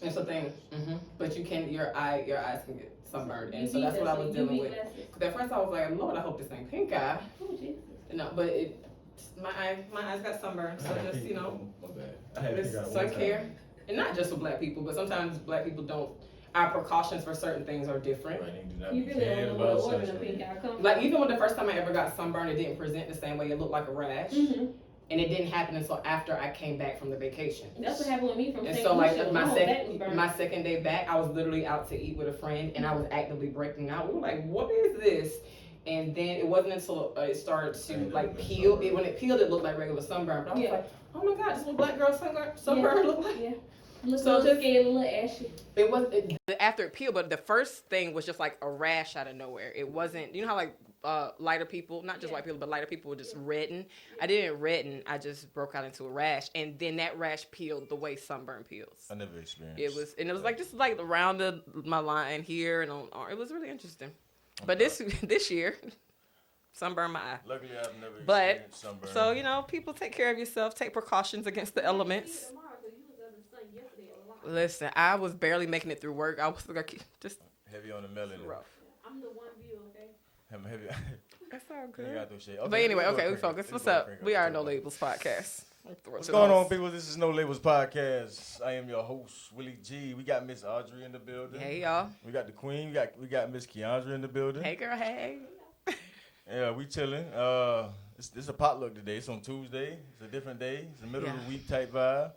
It's a thing. But your eyes can get sunburned, and so UV that's what I was testing, dealing UV with. glasses. Cause at first I was like, Lord, I hope this ain't pink eye. Oh Jesus. No, but my eyes got sunburned, so just My bad. I had just pink eye sun one time. care, and not just for black people, but sometimes black people don't. Our precautions for certain things are different. Right, they do not You be really don't caring know where the about organ of sunscreen. pink eye come from. Like even when the first time I ever got sunburned, it didn't present the same way. It looked like a rash, and it didn't happen until after I came back from the vacation. That's what happened with me from And St. so like Lucia. my second day back, I was literally out to eat with a friend, and I was actively breaking out. We were like, "What is this?" And then it wasn't until it started to like peel. When it peeled, it looked like regular sunburn. But I was like, "Oh my God, this is what black girl sunburn look like." Yeah. Look So a little just scared, a little ashy. it was after it peeled, but the first thing was just like a rash out of nowhere. It wasn't, you know how like lighter people, not just white people, but lighter people would just redden. I didn't redden. I just broke out into a rash, and then that rash peeled the way sunburn peels. I never experienced. It was like just like around my line here and on arm. It was really interesting. But this year, sunburned my eye. Luckily, I've never But experienced sunburn. so people take care of yourself, take precautions against the elements. Listen, I was barely making it through work. I was like, just heavy on the melanin. rough. I'm the one view, okay? I'm heavy. That's all You good. got those shit. But anyway, let's go okay, we cricket. focus. Let's What's go up? cricket. We are Let's No go. Labels podcast. What's going on, people? This is No Labels Podcast. I am your host, Willie G. We got Miss Audrey in the building. Hey y'all. We got the Queen. We got Miss Keandra in the building. Hey girl. Hey. Yeah, we chilling. It's a potluck today. It's on Tuesday. It's a different day. It's a middle of the week type vibe.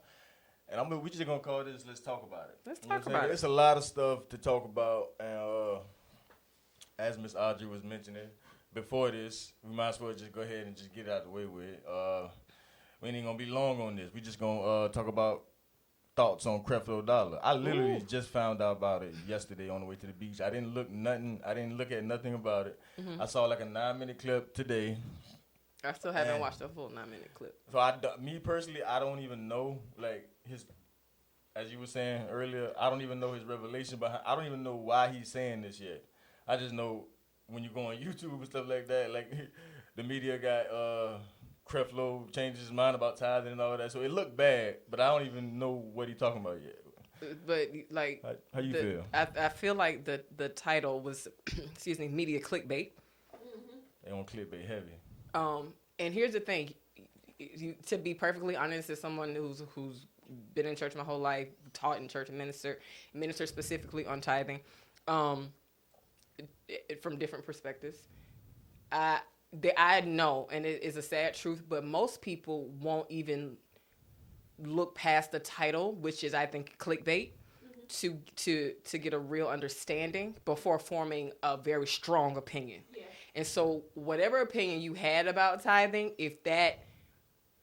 And we just gonna call this "Let's Talk About It." Let's You know talk what I'm about saying? it. It's a lot of stuff to talk about, and as Miss Audrey was mentioning before this, we might as well just go ahead and just get it out the way with it. We ain't gonna be long on this. We just gonna talk about thoughts on Creflo Dollar. I literally just found out about it yesterday on the way to the beach. I didn't look at nothing about it. I saw like a 9-minute clip today. I still haven't watched a full 9-minute clip. So me personally, I don't even know like his, as you were saying earlier, I don't even know his revelation behind. I don't even know why he's saying this yet. I just know when you go on YouTube and stuff like that, like the media got Creflo changed his mind about tithing and all that. So it looked bad, but I don't even know what he's talking about yet. But like, how you feel? I feel like the title was, excuse me, media clickbait. They on clickbait heavy. And here's the thing, to be perfectly honest, as someone who's been in church my whole life, taught in church, and minister specifically on tithing, from different perspectives, I know, and it is a sad truth, but most people won't even look past the title, which is, I think, clickbait, to get a real understanding before forming a very strong opinion. Yeah. And so whatever opinion you had about tithing, if that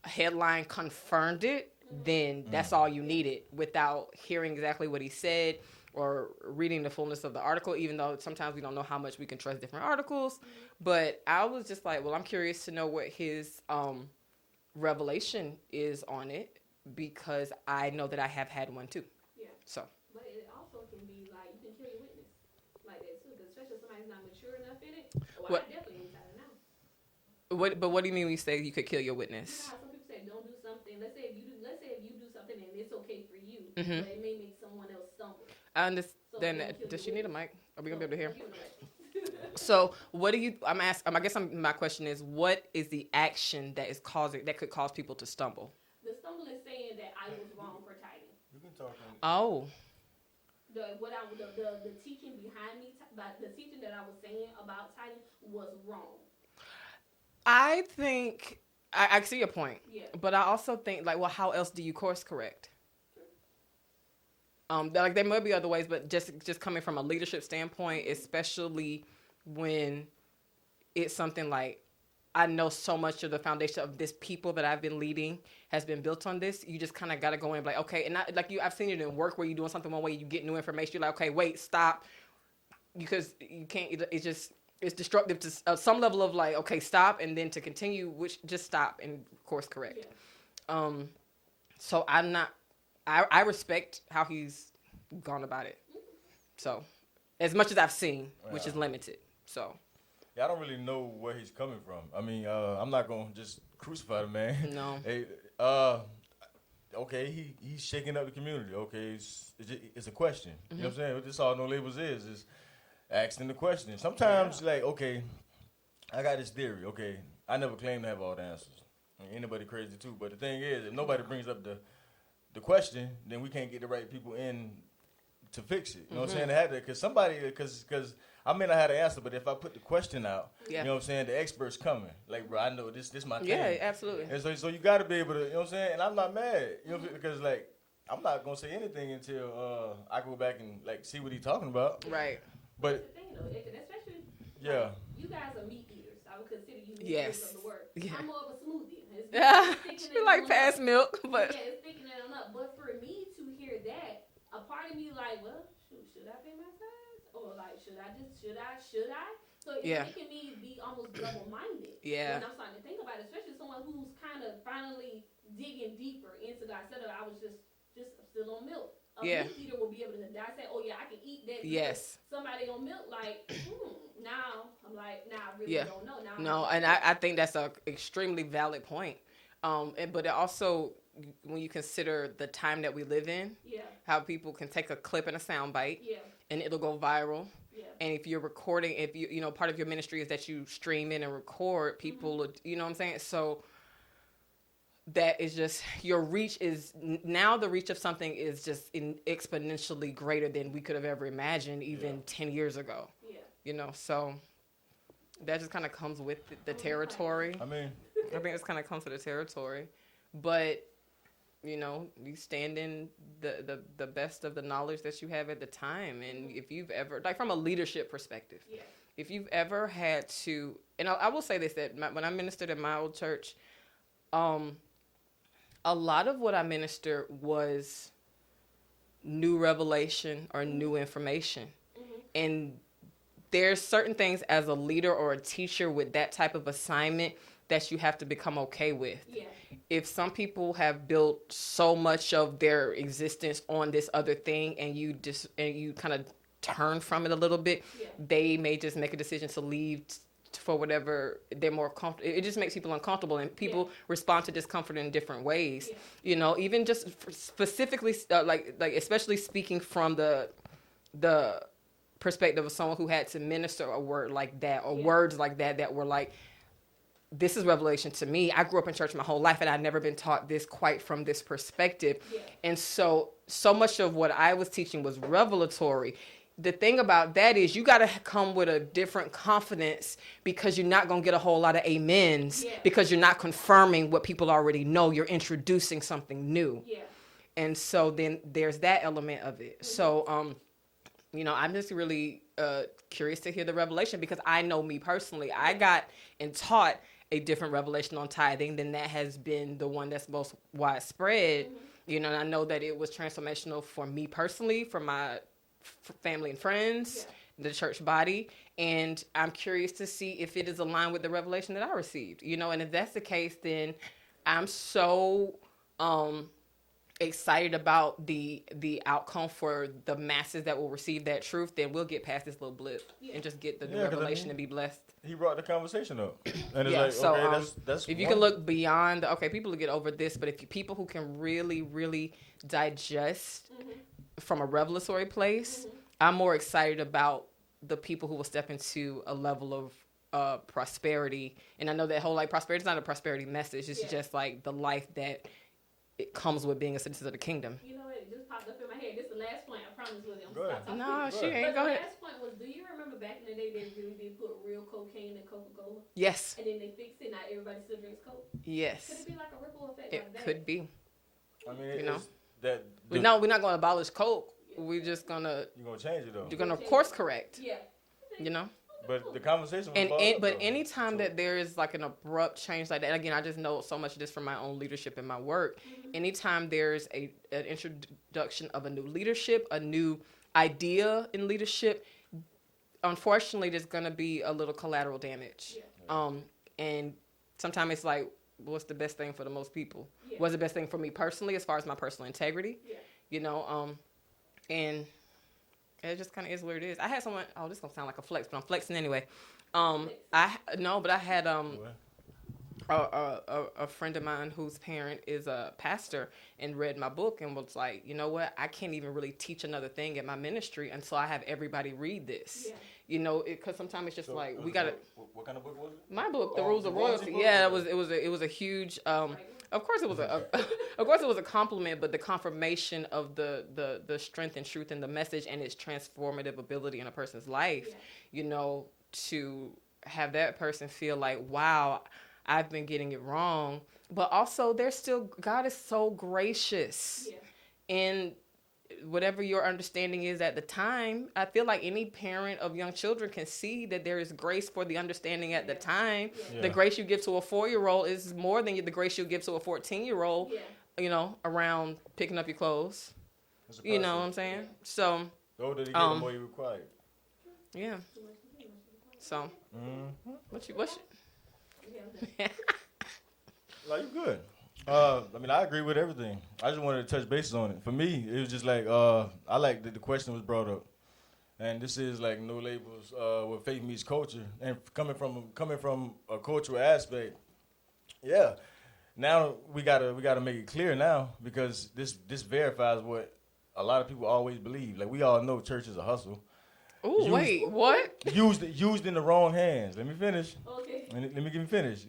headline confirmed it, then that's all you needed without hearing exactly what he said or reading the fullness of the article, even though sometimes we don't know how much we can trust different articles. But I was just like, well, I'm curious to know what his revelation is on it, because I know that I have had one too. Yeah. So. But it also can be like, you can kill your witness like that too, because especially if somebody's not mature enough in it. Well, I definitely ain't tithing now. But what do you mean when you say you could kill your witness? You know how some people say don't do something. Let's say if you do something and it's okay for you, but it may make someone else stumble. I understand that. Does she need a mic? Are we gonna be able to hear? So what do you? I'm asking. I guess my question is, what is the action that could cause people to stumble? The stumble is saying that I was wrong for tithing. You can talk. Oh. The teaching behind me, the teaching that I was saying about tithing was wrong. I think I see your point. Yeah. But I also think, like, well, how else do you course correct? Like, there might be other ways, but just coming from a leadership standpoint, especially when it's something like, I know so much of the foundation of this people that I've been leading has been built on this. You just kind of got to go in and be like, okay, and I've seen it in work where you're doing something one way, you get new information, you're like, okay, wait, stop, because you can't. It's disruptive to some level of like, okay, stop, and then to continue, which just stop and course correct. Yeah. So I'm not. I respect how he's gone about it. So, as much as I've seen, which is limited. So. Yeah, I don't really know where he's coming from. I mean, I'm not gonna just crucify the man. No. Hey, okay, he's shaking up the community. Okay, it's a question. You know what I'm saying? What this all no labels is asking the question. Sometimes like, okay, I got this theory. Okay, I never claim to have all the answers. I mean, anybody crazy too. But the thing is, if nobody brings up the question, then we can't get the right people in to fix it. You know what I'm saying? They had to, because I may not have the answer, but if I put the question out, you know what I'm saying, the experts coming. Like, bro, I know this my thing. Yeah, absolutely. And so you got to be able to, you know what I'm saying? And I'm not mad, you know, because like I'm not gonna say anything until I go back and like see what he's talking about. Right. But the thing though, especially yeah, you guys are meat eaters. I would consider you meat Yes. eaters of the word. Yeah. I'm more of a smoothie. She like past milk, but yeah, it's thinking it on up. But for me to hear that, a part of me like, well, should I pay my tax? Or like, should I? So it's making me be almost double-minded. Yeah. When I'm starting to think about it, especially someone who's kind of finally digging deeper into God. Instead of I was just still on milk. A meat eater will be able to dissect. Oh yeah, I can eat that. Yes. Somebody on milk, like, now I'm like, I really don't know. Now no, and I think that's a extremely valid point. But it also, when you consider the time that we live in, how people can take a clip and a sound bite, and it'll go viral. Yeah. And if you're recording, if you know, part of your ministry is that you stream in and record, people, you know what I'm saying? So that is just, your reach is, now the reach of something is just exponentially greater than we could have ever imagined even 10 years ago. Yeah. You know, so that just kind of comes with the territory. I think this kind of comes with the territory. But, you know, you stand in the best of the knowledge that you have at the time. And if you've ever, like from a leadership perspective, if you've ever had to, and I will say this, that when I ministered at my old church, a lot of what I ministered was new revelation or new information. And there's certain things as a leader or a teacher with that type of assignment that you have to become okay with. Yeah. If some people have built so much of their existence on this other thing and you kind of turn from it a little bit, they may just make a decision to leave for whatever they're more comfortable. It just makes people uncomfortable, and people respond to discomfort in different ways. Yeah. You know, even just specifically, like especially speaking from the perspective of someone who had to minister a word like that, or words like that were like, this is revelation to me. I grew up in church my whole life, and I'd never been taught this quite from this perspective. Yeah. And so much of what I was teaching was revelatory. The thing about that is you got to come with a different confidence, because you're not going to get a whole lot of amens, because you're not confirming what people already know. You're introducing something new. Yeah. And so then there's that element of it. So, you know, I'm just really curious to hear the revelation, because I know me personally, I got and taught a different revelation on tithing than that has been the one that's most widespread. You know, and I know that it was transformational for me personally, for my family and friends, the church body, and I'm curious to see if it is aligned with the revelation that I received. You know, and if that's the case, then I'm so excited about the outcome for the masses that will receive that truth. Then we'll get past this little blip and just get the revelation and be blessed. He brought the conversation up, and it's like, so, okay, that's if you can look beyond people will get over this, but if people who can really, really digest from a revelatory place, I'm more excited about the people who will step into a level of prosperity. And I know that whole, like, prosperity is not a prosperity message. It's just like the life that it comes with being a citizen of the kingdom. You know, it just popped up in my head. This is the last point. I promise, William. No, she ain't. Go ahead. The last point was, do you remember back in the day they really did put real cocaine in Coca-Cola? Yes. And then they fixed it. Now everybody still drinks Coke. Yes. Could it be like a ripple effect like that? It could be. I mean, you know, we're not going to abolish Coke. We're just gonna. You're gonna change it though. You're gonna course correct. Yeah. You know. But the conversation was but anytime that there is like an abrupt change like that, again, I just know so much of this from my own leadership and my work. Anytime there's an introduction of a new leadership, a new idea in leadership, unfortunately, there's gonna be a little collateral damage. Yeah. And sometimes it's like, what's the best thing for the most people? Yeah. What's the best thing for me personally, as far as my personal integrity? Yeah. You know, and it just kind of is what it is. I had someone. Oh, this is gonna sound like a flex, but I'm flexing anyway. I had a friend of mine whose parent is a pastor and read my book and was like, you know what, I can't even really teach another thing in my ministry until I have everybody read this. Yeah. You know, because sometimes it's just like we gotta. What kind of book was it? My book, The Rules of Royalty. Yeah, it was a huge. Of course, it was a compliment, but the confirmation of the strength and truth in the message and its transformative ability in a person's life. Yeah. You know, to have that person feel like, wow, I've been getting it wrong, but also God is so gracious. Yeah. And whatever your understanding is at the time, I feel like any parent of young children can see that there is grace for the understanding at the time. Yeah. The grace you give to a 4-year-old is more than the grace you give to a 14-year-old, you know, around picking up your clothes. You know what I'm saying? Yeah. So, the older you get, the more you require. Yeah. So, what you like, you good. I mean, I agree with everything. I just wanted to touch bases on it. For me, it was just like, I like that the question was brought up. And this is like No Labels, where faith meets culture. And coming from a cultural aspect, yeah. Now we gotta make it clear now, because this verifies what a lot of people always believe. Like, we all know church is a hustle. Oh, wait, what? Used in the wrong hands. Let me finish. Okay. Let me get me finished.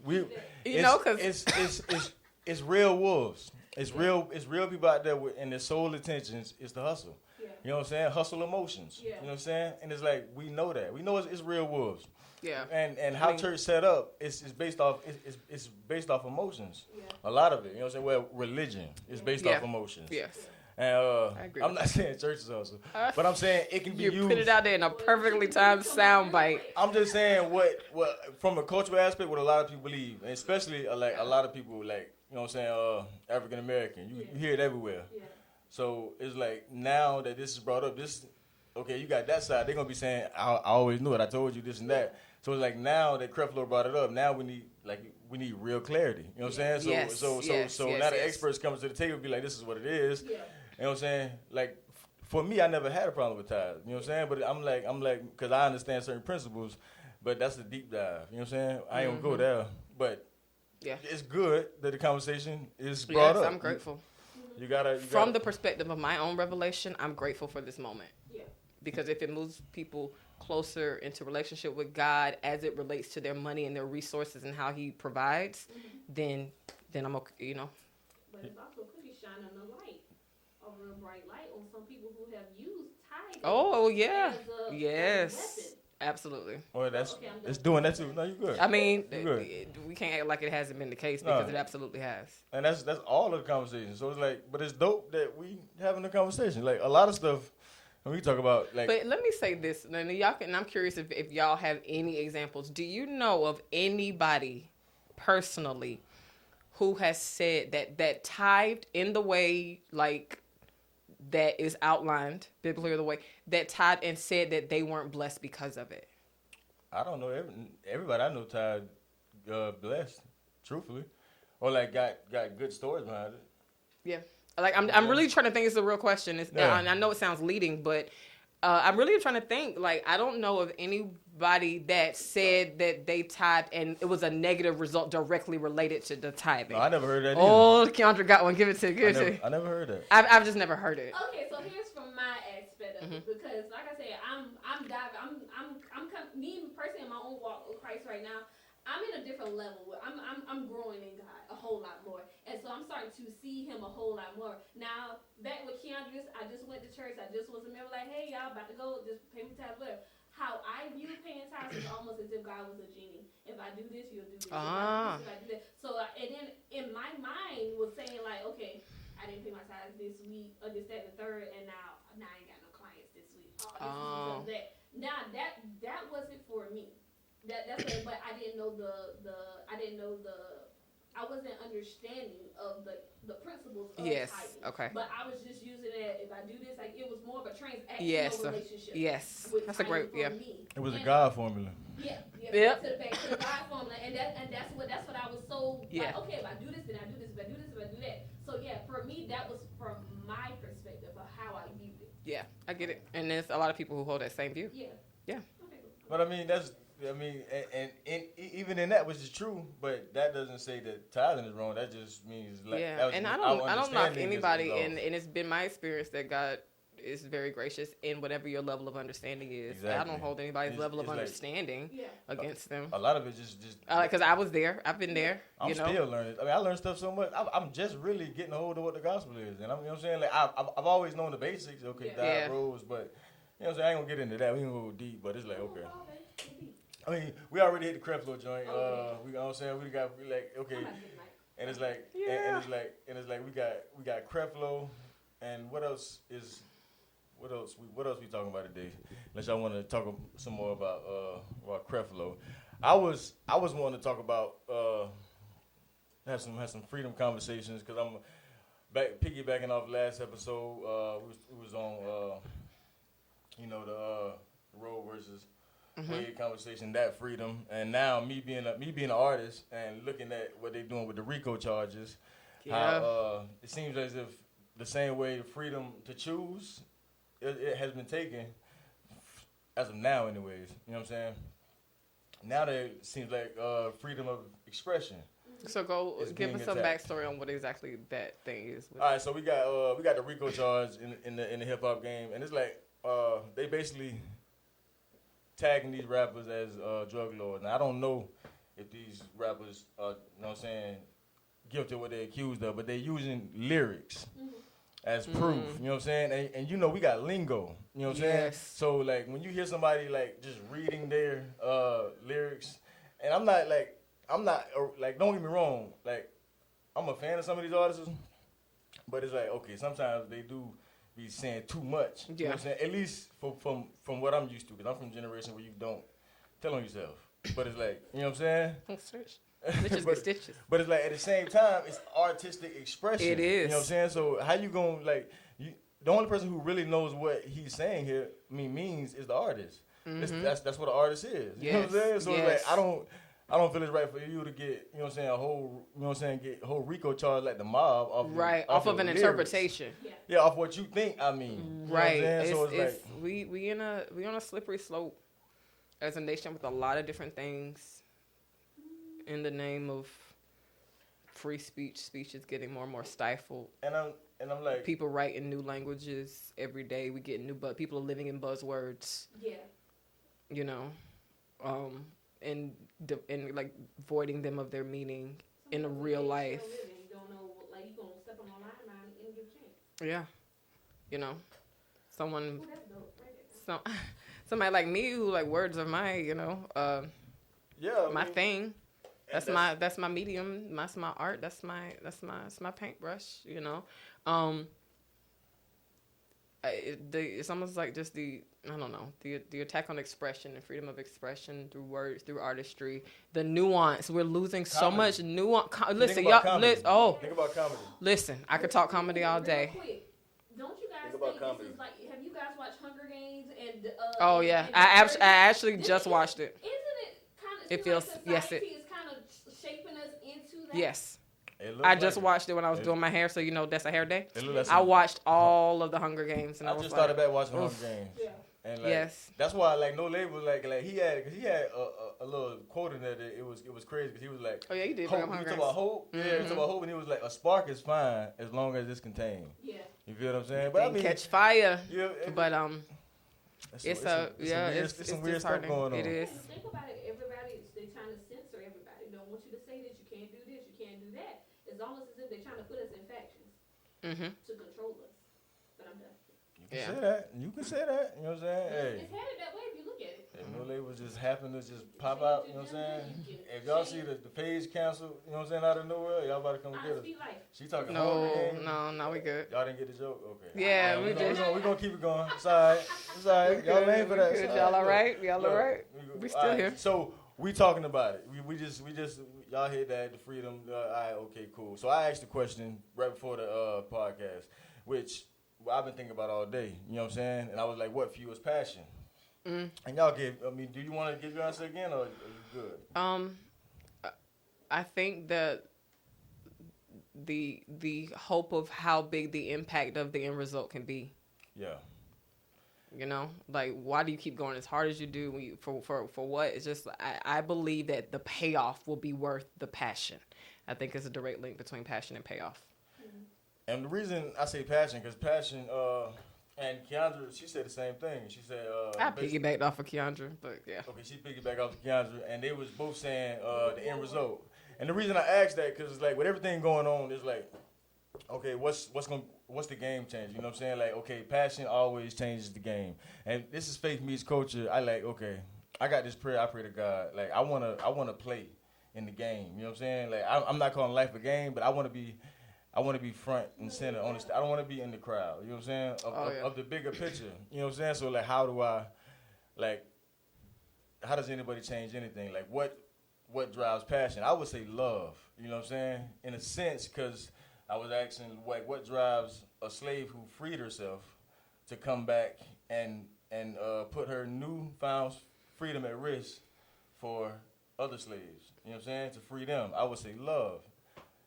It's real wolves. It's real people out there and their sole intentions is to hustle. Yeah. You know what I'm saying? Hustle emotions. Yeah. You know what I'm saying? And it's like, we know that. We know it's real wolves. Yeah. And how church set up is based off it's based off emotions. Yeah. A lot of it. You know what I'm saying? Well, religion is based off emotions. Yes. And I'm not saying church is hustle, but I'm saying it can be used. You put it out there in a perfectly timed soundbite. I'm just saying what from a cultural aspect, what a lot of people believe, and especially like a lot of people, like, you know what I'm saying, African American. You hear it everywhere. Yeah. So it's like, now that this is brought up, okay, you got that side. They're gonna be saying, I always knew it. I told you this and that. So it's like, now that Creflo brought it up, now we need real clarity. You know what I'm saying? So now the experts come to the table and be like, this is what it is. Yeah. You know what I'm saying? Like, for me, I never had a problem with tithes. You know what I'm saying? But I'm like, because I understand certain principles, but that's a deep dive. You know what I'm saying? I ain't gonna go there, but it's good that the conversation is brought up. Yes, I'm grateful. You gotta. From the perspective of my own revelation, I'm grateful for this moment. Yeah. Because if it moves people closer into relationship with God as it relates to their money and their resources and how He provides, then I'm okay. You know. But it's also could be shining a light. A real bright light on some people who have used tithing. Oh yeah, yes, absolutely. Well, it's doing that too. No, you're good. I mean, we can't act like it hasn't been the case, because it absolutely has. And that's all of the conversation. So it's like, but it's dope that we having a conversation. Like, a lot of stuff when we talk about, like. But let me say this, and I'm curious if y'all have any examples. Do you know of anybody personally who has said that tithed in the way, like, that is outlined biblically, or the way that tithed and said that they weren't blessed because of it? I don't know. Everybody I know tithe blessed, truthfully, or like got good stories behind it. Yeah, like I'm really trying to think. It's a real question. I know it sounds leading, but I'm really trying to think. Like, I don't know of anybody that said that they tithed and it was a negative result directly related to the tithing. No, I never heard that either. Oh, Keandra got one. Give it to. I never heard that. I've just never heard it. Okay, so here's from my aspect of it, because, like I said, I'm diving. Me personally in my own walk with Christ right now. I'm in a different level. I'm growing in God a whole lot more, and so I'm starting to see Him a whole lot more. Now, back with Keandra, I just went to church. I just was a member. Like, hey, y'all about to go? Just pay me tithes, whatever. How I view paying tithes is almost as if God was a genie. If I do this, you'll do this. If I do that. So, and then in my mind was saying, like, okay, I didn't pay my tithes this week, or this, that, and the third, and now I ain't got no clients this week. This week, that. Now that wasn't for me. That's what, but I didn't know I wasn't understanding of the principles of tithing. Okay. But I was just using it, if I do this, like, it was more of a transactional relationship. Yes. That's a great, me. It was a God formula. Yeah. Yep. To the God formula, and that's what I was so like, okay, if I do this, then I do this, if I do this, if I do that. So yeah, for me, that was from my perspective of how I viewed it. Yeah, I get it. And there's a lot of people who hold that same view. Yeah. Yeah. Okay. But I mean, I mean, and even in that, which is true, but that doesn't say that tithing is wrong. That just means like Yeah, that was and just I our don't knock understanding anybody, is off. and it's been my experience that God is very gracious in whatever your level of understanding is. I Exactly. don't hold anybody's It's- level of it's like- understanding Yeah. against them. A lot of it just Because I was there, I've been there. I'm you know, still learning. I mean, I learned stuff so much. I'm just really getting a hold of what the gospel is, and I'm, you know what I'm saying? Like I've always known the basics. Okay, Yeah. Yeah. died, rose, but you know what I'm saying? I ain't gonna get into that. We ain't gonna go deep, but it's like okay. I mean, we already hit the Creflo joint. Okay. We, you know what I'm saying? We like okay, and it's like Yeah. and it's like we got Creflo, and what else we talking about today? Unless y'all want to talk some more about Creflo. I was wanting to talk about have some freedom conversations because I'm piggybacking off last episode. We was on the Roe versus Wade conversation, that freedom, and now me being an artist and looking at what they're doing with the RICO charges. Yeah. How it seems as if the same way freedom to choose it has been taken as of now, anyways. You know what I'm saying? Now that it seems like freedom of expression. So It's give being us some attacked. backstory on what exactly that thing is. All right, so we got the RICO charge in the hip hop game, and it's like they basically tagging these rappers as drug lords. Now I don't know if these rappers are, you know what I'm saying, guilty of what they're accused of, but they're using lyrics as proof. You know what I'm saying? And you know we got lingo. You know what I'm saying? Yes. So like when you hear somebody like just reading their lyrics, and I'm not don't get me wrong, like I'm a fan of some of these artists, but it's like okay, sometimes they do be saying too much. You know what I'm saying? At least from what I'm used to, because I'm from a generation where you don't tell on yourself. But it's like, you know what I'm saying? Stitches get stitches. But it's like at the same time, it's artistic expression. It is. You know what I'm saying? So how you gonna the only person who really knows what he's saying here means is the artist. That's what an artist is. You know what I'm saying? So it's like I don't feel it's right for you to get, you know what I'm saying, get a whole RICO charge like the mob off of an lyrics. Interpretation. Yeah, off what you think I mean. You Right. know what I'm saying? So it's we on a slippery slope as a nation with a lot of different things in the name of free speech. Speech is getting more and more stifled. And I'm like, people write in new languages every day. We get people are living in buzzwords. Yeah. You know, and like voiding them of their meaning in a real life. You don't know, like you gonna step on a line and give a chance. Yeah, you know, someone, Oh, that's dope. Right there. somebody like me who like words are my, my thing. That's my medium. That's my art. That's my paintbrush. You know, it's almost like just the attack on expression and freedom of expression through words, through artistry, the nuance. We're losing so much nuance. Listen, y'all. Think about comedy. Listen, I could talk comedy all day. Real quick, don't you guys Think about think comedy. this is like? Have you guys watched Hunger Games and? Oh yeah, and I actually just watched it. Isn't it kind of? It feels like society is kind of shaping us into that. Yes. I just watched it when I was doing my hair, so that's a hair day. Like I watched all of the Hunger Games, and I just started back watching Hunger Games. Yeah. And that's why No Label he had a little quote in there that it was crazy because he was like, oh yeah, you did. Hope, you talk about hope, yeah, you talk about hope, and he was like, a spark is fine as long as it's contained. Yeah. You feel what I'm saying? But I mean, catch fire. Yeah, but it's some weird stuff going on. It is. Think about it. They're trying to censor everybody. They don't want you to say this. You can't do this. You can't do that. It's almost as if they're trying to put us in factions to control us. But I'm done. You can say that. You know what I'm saying? Hey. It's headed that way if you look at it. If No Label just happen to just pop out, you know what I'm saying? If y'all see the page canceled, you know what I'm saying, out of nowywhere, y'all about to come get us. She talking No, we good. Y'all didn't get the joke? Okay. Yeah, we're gonna keep it going. It's alright. Y'all ain't for that. Y'all alright? Y'all alright? We still here. So we talking about it. We just y'all heard that, the freedom. Alright, okay, cool. So I asked the question right before the podcast, which I've been thinking about all day. You know what I'm saying? And I was like, what fuels passion? And y'all do you want to give your answer again, or are you good? I think that the hope of how big the impact of the end result can be. Yeah. You know, like, why do you keep going as hard as you do when you, for what? It's just, I believe that the payoff will be worth the passion. I think it's a direct link between passion and payoff. And the reason I say passion, because passion, and Keandra, she said the same thing. She said, I piggybacked off of Keandra, but yeah. Okay, she piggybacked off of Keandra, and they was both saying the end result. And the reason I asked that, because, like, with everything going on, it's like, okay, what's the game change? You know what I'm saying? Like, okay, passion always changes the game. And this is faith meets culture. I like, okay, I got this prayer. I pray to God. Like, I wanna play in the game. You know what I'm saying? Like, I'm not calling life a game, but I want to be front and center on the I don't want to be in the crowd. You know what I'm saying? Of the bigger picture. You know what I'm saying? So, like, how does anybody change anything? Like, what drives passion? I would say love. You know what I'm saying? In a sense, because I was asking, what drives a slave who freed herself to come back and put her newfound freedom at risk for other slaves. You know what I'm saying? To free them. I would say love.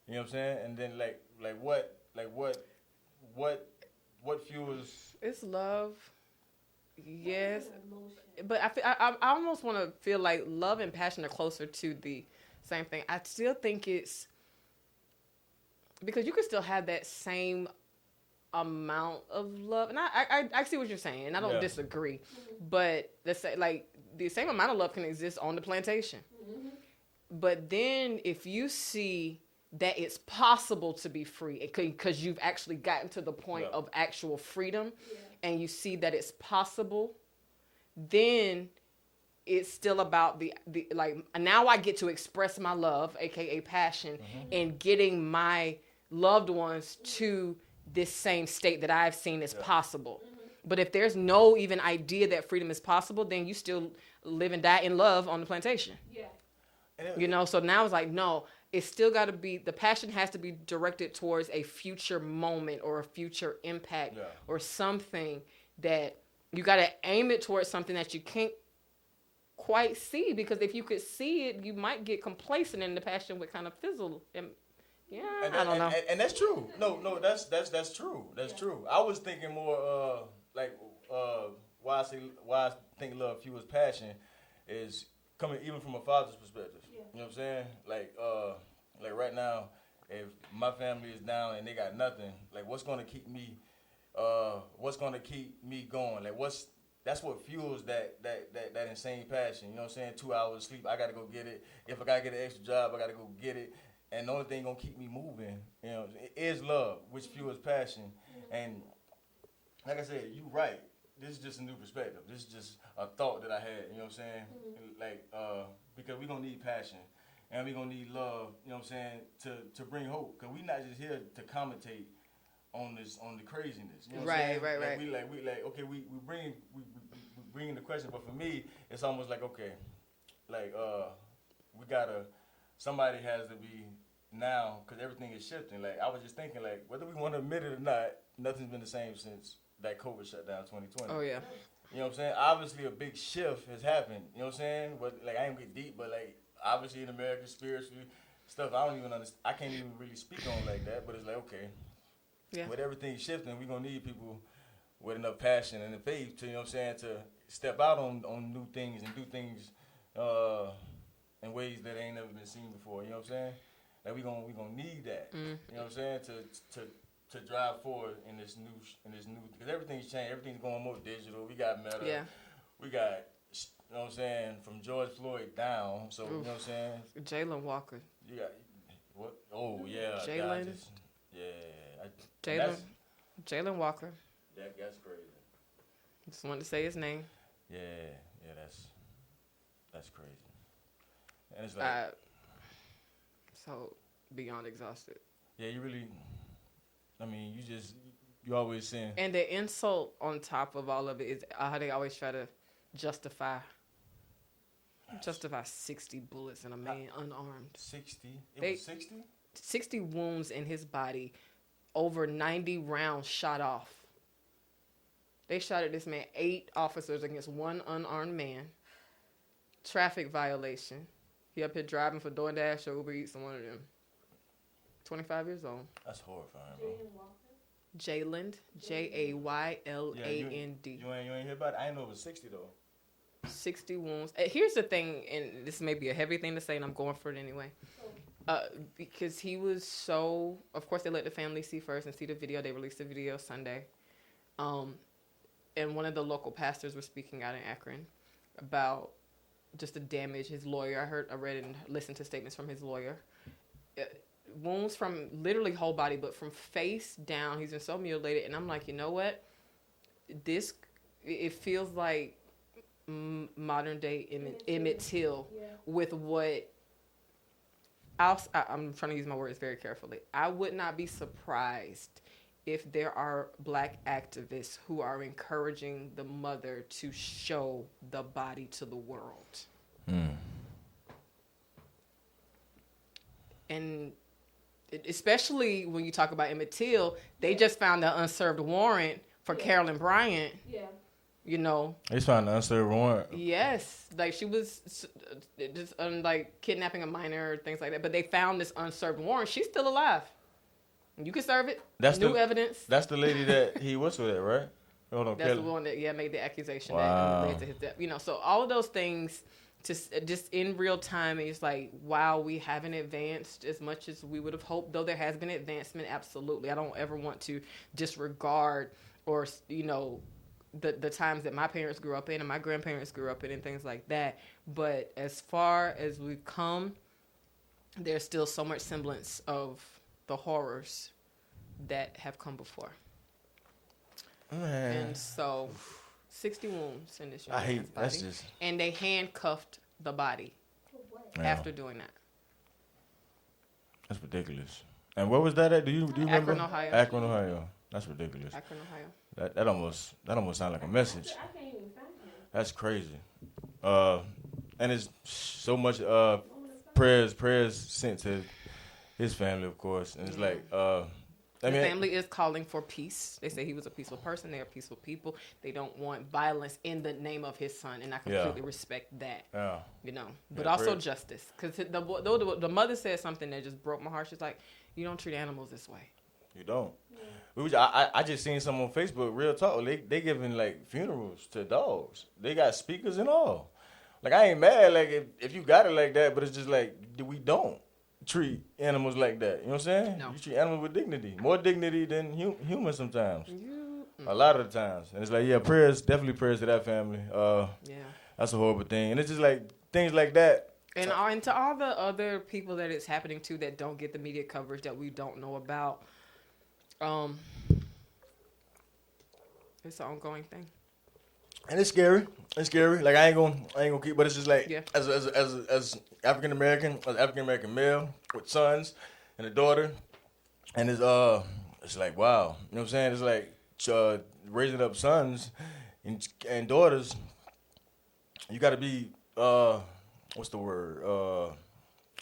You know what I'm saying? And then what fuels? It's love. Yes, but I almost want to feel like love and passion are closer to the same thing. I still think it's because you can still have that same amount of love, and I see what you're saying, and I don't disagree. But the same amount of love can exist on the plantation. But then if you see that it's possible to be free because you've actually gotten to the point of actual freedom, and you see that it's possible, then it's still about the like, now I get to express my love, aka passion, and getting my loved ones to this same state that I've seen is possible. But if there's no even idea that freedom is possible, then you still live and die in love on the plantation. You know, so now it's like, no, it's still got to be, the passion has to be directed towards a future moment or a future impact or something that you got to aim it towards something that you can't quite see, because if you could see it, you might get complacent and the passion would kind of fizzle. And I don't know. And that's true. No, that's true. That's true. I was thinking more why I think love fuels passion is coming even from a father's perspective. You know what I'm saying? Like right now, if my family is down and they got nothing, like what's gonna keep me going? Like that's what fuels that insane passion. You know what I'm saying? 2 hours of sleep, I gotta go get it. If I gotta get an extra job, I gotta go get it. And the only thing gonna keep me moving, you know, is love, which fuels passion. And like I said, you right. This is just a new perspective. This is just a thought that I had. You know what I'm saying? Like because we gonna need passion. And we gonna need love, you know what I'm saying, to bring hope. Cause we not just here to commentate on the craziness. You know what I'm saying? Right. We okay, we bring the question, but for me, it's almost like, okay, like somebody has to be now, cause everything is shifting. Like I was just thinking, like whether we want to admit it or not, nothing's been the same since that COVID shut down 2020. Oh yeah. You know what I'm saying? Obviously a big shift has happened. You know what I'm saying? But like I ain't get deep, but like obviously in America, spiritually, stuff I don't even understand. I can't even really speak on like that. But it's like, okay, with everything shifting, we're going to need people with enough passion and faith to, you know what I'm saying, to step out on new things and do things in ways that ain't never been seen before. You know what I'm saying? Like we gonna need that. You know what I'm saying? To drive forward in this new, because everything's changed. Everything's going more digital. We got Meta. Yeah. We got, you know what I'm saying, from George Floyd down. So, you know what I'm saying? Jalen Walker. You got, what? Oh, yeah. Jalen. Jalen Walker. That's crazy. Just wanted to say his name. Yeah, that's crazy. And it's like. So, beyond exhausted. Yeah, you really, I mean, you always saying. And the insult on top of all of it is how they always try to justify 60 bullets in a man unarmed. 60? It was 60? 60 wounds in his body, over 90 rounds shot off. They shot at this man, 8 officers against 1 unarmed man. Traffic violation. He up here driving for DoorDash or Uber Eats, and one of them. 25 years old. That's horrifying, bro. Jayland, Jayland. You ain't hear about it? I ain't know it was 60 though. 60 wounds. Here's the thing, and this may be a heavy thing to say, and I'm going for it anyway. Because he was so. Of course, they let the family see first and see the video. They released the video Sunday. And one of the local pastors was speaking out in Akron about just the damage. His lawyer, I read and listened to statements from his lawyer. Wounds from literally whole body, but from face down. He's been so mutilated, and I'm like, you know what? It feels like modern day Emmett Till with what. I'm trying to use my words very carefully. I would not be surprised if there are black activists who are encouraging the mother to show the body to the world. And especially when you talk about Emmett Till, they just found the unserved warrant for Carolyn Bryant. Yeah. You know. They found the unserved warrant. Yes. Like she was just like kidnapping a minor or things like that. But they found this unserved warrant. She's still alive. You can serve it. That's new evidence. That's the lady that he was with, right? Hold on, that's the one that made the accusation that led to his death. You know, so all of those things just in real time, it's like, wow, we haven't advanced as much as we would have hoped, though there has been advancement, absolutely. I don't ever want to disregard or, you know, the times that my parents grew up in and my grandparents grew up in and things like that. But as far as we've come, there's still so much semblance of the horrors that have come before. Man. And so 60 wounds in this young I hate man's body. that's just. And they handcuffed the body after doing that. That's ridiculous. And where was that at? Do you remember? Akron, Ohio. Akron, Ohio. That's ridiculous. Akron, Ohio. That almost sounds like a message. I can't even find him. That's crazy. And it's so much prayers sent to his family, of course. And it's like The family is calling for peace. They say he was a peaceful person. They are peaceful people. They don't want violence in the name of his son, and I completely respect that. Yeah. You know, but also justice. Because the mother said something that just broke my heart. She's like, "You don't treat animals this way." You don't. I just seen some on Facebook. Real talk. They giving like funerals to dogs. They got speakers and all. Like I ain't mad. Like if you got it like that, but it's just like we don't treat animals like that. You know what I'm saying? No. You treat animals with dignity, more dignity than humans sometimes. A lot of the times, and it's like definitely prayers to that family. That's a horrible thing, and it's just like things like that. And to all the other people that it's happening to that don't get the media coverage that we don't know about, it's an ongoing thing. And it's scary. It's scary. Like I ain't gonna keep. But it's just like as African American male with sons and a daughter, and it's like wow. You know what I'm saying? It's like raising up sons and daughters. You got to be what's the word?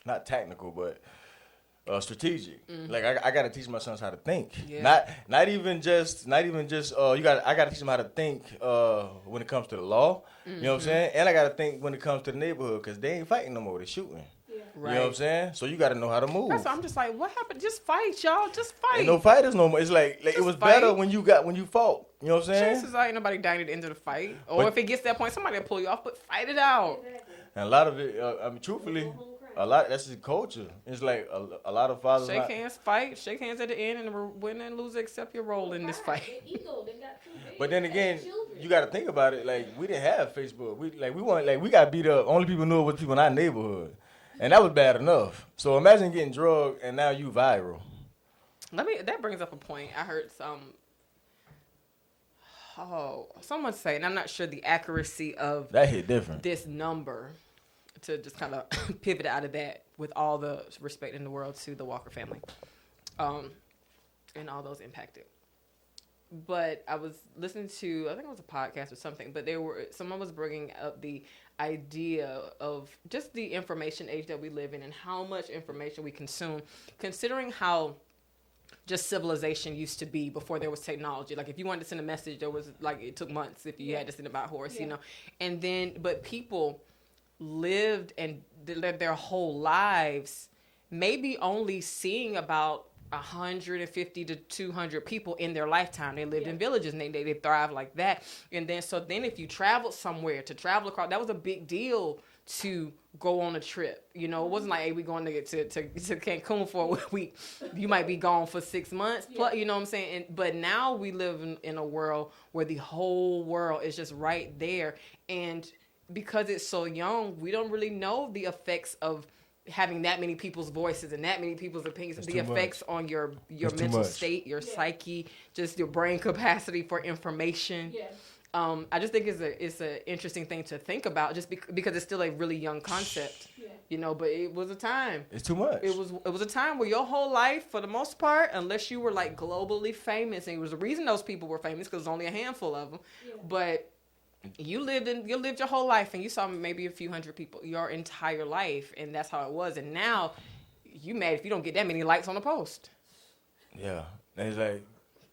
Not technical, but strategic. Mm-hmm. Like I got to teach my sons how to think. Yeah. Not even just I got to teach them how to think when it comes to the law. Mm-hmm. You know what I'm saying? And I got to think when it comes to the neighborhood because they ain't fighting no more. They shooting. Yeah. Right. You know what I'm saying? So you got to know how to move. That's why I'm just like, what happened? Just fight, y'all. Just fight. Ain't no fighters no more. It's like it was better when you fought. You know what I'm saying? Chances are ain't nobody dying at the end of the fight. Or if it gets to that point, somebody will pull you off. But fight it out. Exactly. And a lot of it, I mean, truthfully. That's his culture. It's like a lot of fathers. Shake hands, fight. Shake hands at the end, and win and lose, accept your role in this fight. But then again, you got to think about it. Like we didn't have Facebook. We got beat up. Only people knew it was people in our neighborhood, and that was bad enough. So imagine getting drugged and now you viral. That brings up a point. I heard someone say, and I'm not sure the accuracy of that hit different. This number. To just kind of pivot out of that with all the respect in the world to the Walker family and all those impacted. But I was listening to, I think it was a podcast or something, but someone was bringing up the idea of just the information age that we live in and how much information we consume, considering how just civilization used to be before there was technology. Like if you wanted to send a message, it took months if you had to send it by horse, you know, and then, but people lived their whole lives maybe only seeing about 150 to 200 people in their lifetime. They lived in villages and they thrive like that. And then if you traveled somewhere, to travel across, that was a big deal to go on a trip. You know, it wasn't like, hey, we going to get to Cancun for a week. You might be gone for 6 months. Plus, you know what I'm saying? But now we live in a world where the whole world is just right there. And because it's so young, we don't really know the effects of having that many people's voices and that many people's opinions, the effects on your mental state, your psyche, just your brain capacity for information. Yeah. I just think it's a interesting thing to think about, just because it's still a really young concept. Yeah. You know, but it was a time. It's too much. It was a time where your whole life, for the most part, unless you were like globally famous, and it was the reason those people were famous because there's only a handful of them. Yeah. But you lived your whole life, and you saw maybe a few hundred people your entire life, and that's how it was. And now, you mad if you don't get that many likes on a post. Yeah, and it's like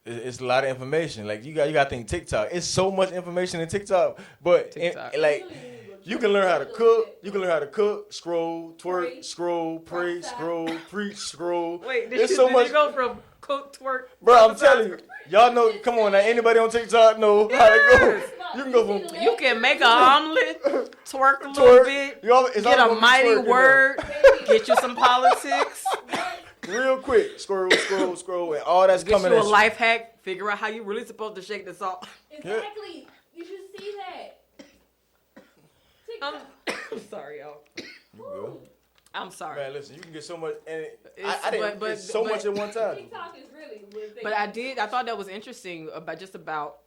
it's a lot of information. Like you got to think TikTok. It's so much information in TikTok, but you can learn how to cook. You can learn how to cook, scroll, twerk, scroll, pray, scroll, preach, scroll. Wait, did you go from cook, twerk? Bro, I'm telling you, y'all know. Come on now, anybody on TikTok know how to go. You can go from. You can make an omelet, twerk a little bit, get a mighty word, get you some politics. Real quick, scroll, and all that's coming. Get you a life hack. Figure out how you really supposed to shake this off. Exactly. You should see that. I'm sorry, y'all. You good? I'm sorry. Man, listen, you can get so much, and I didn't get so much at one time. TikTok is really weird. But I thought that was interesting about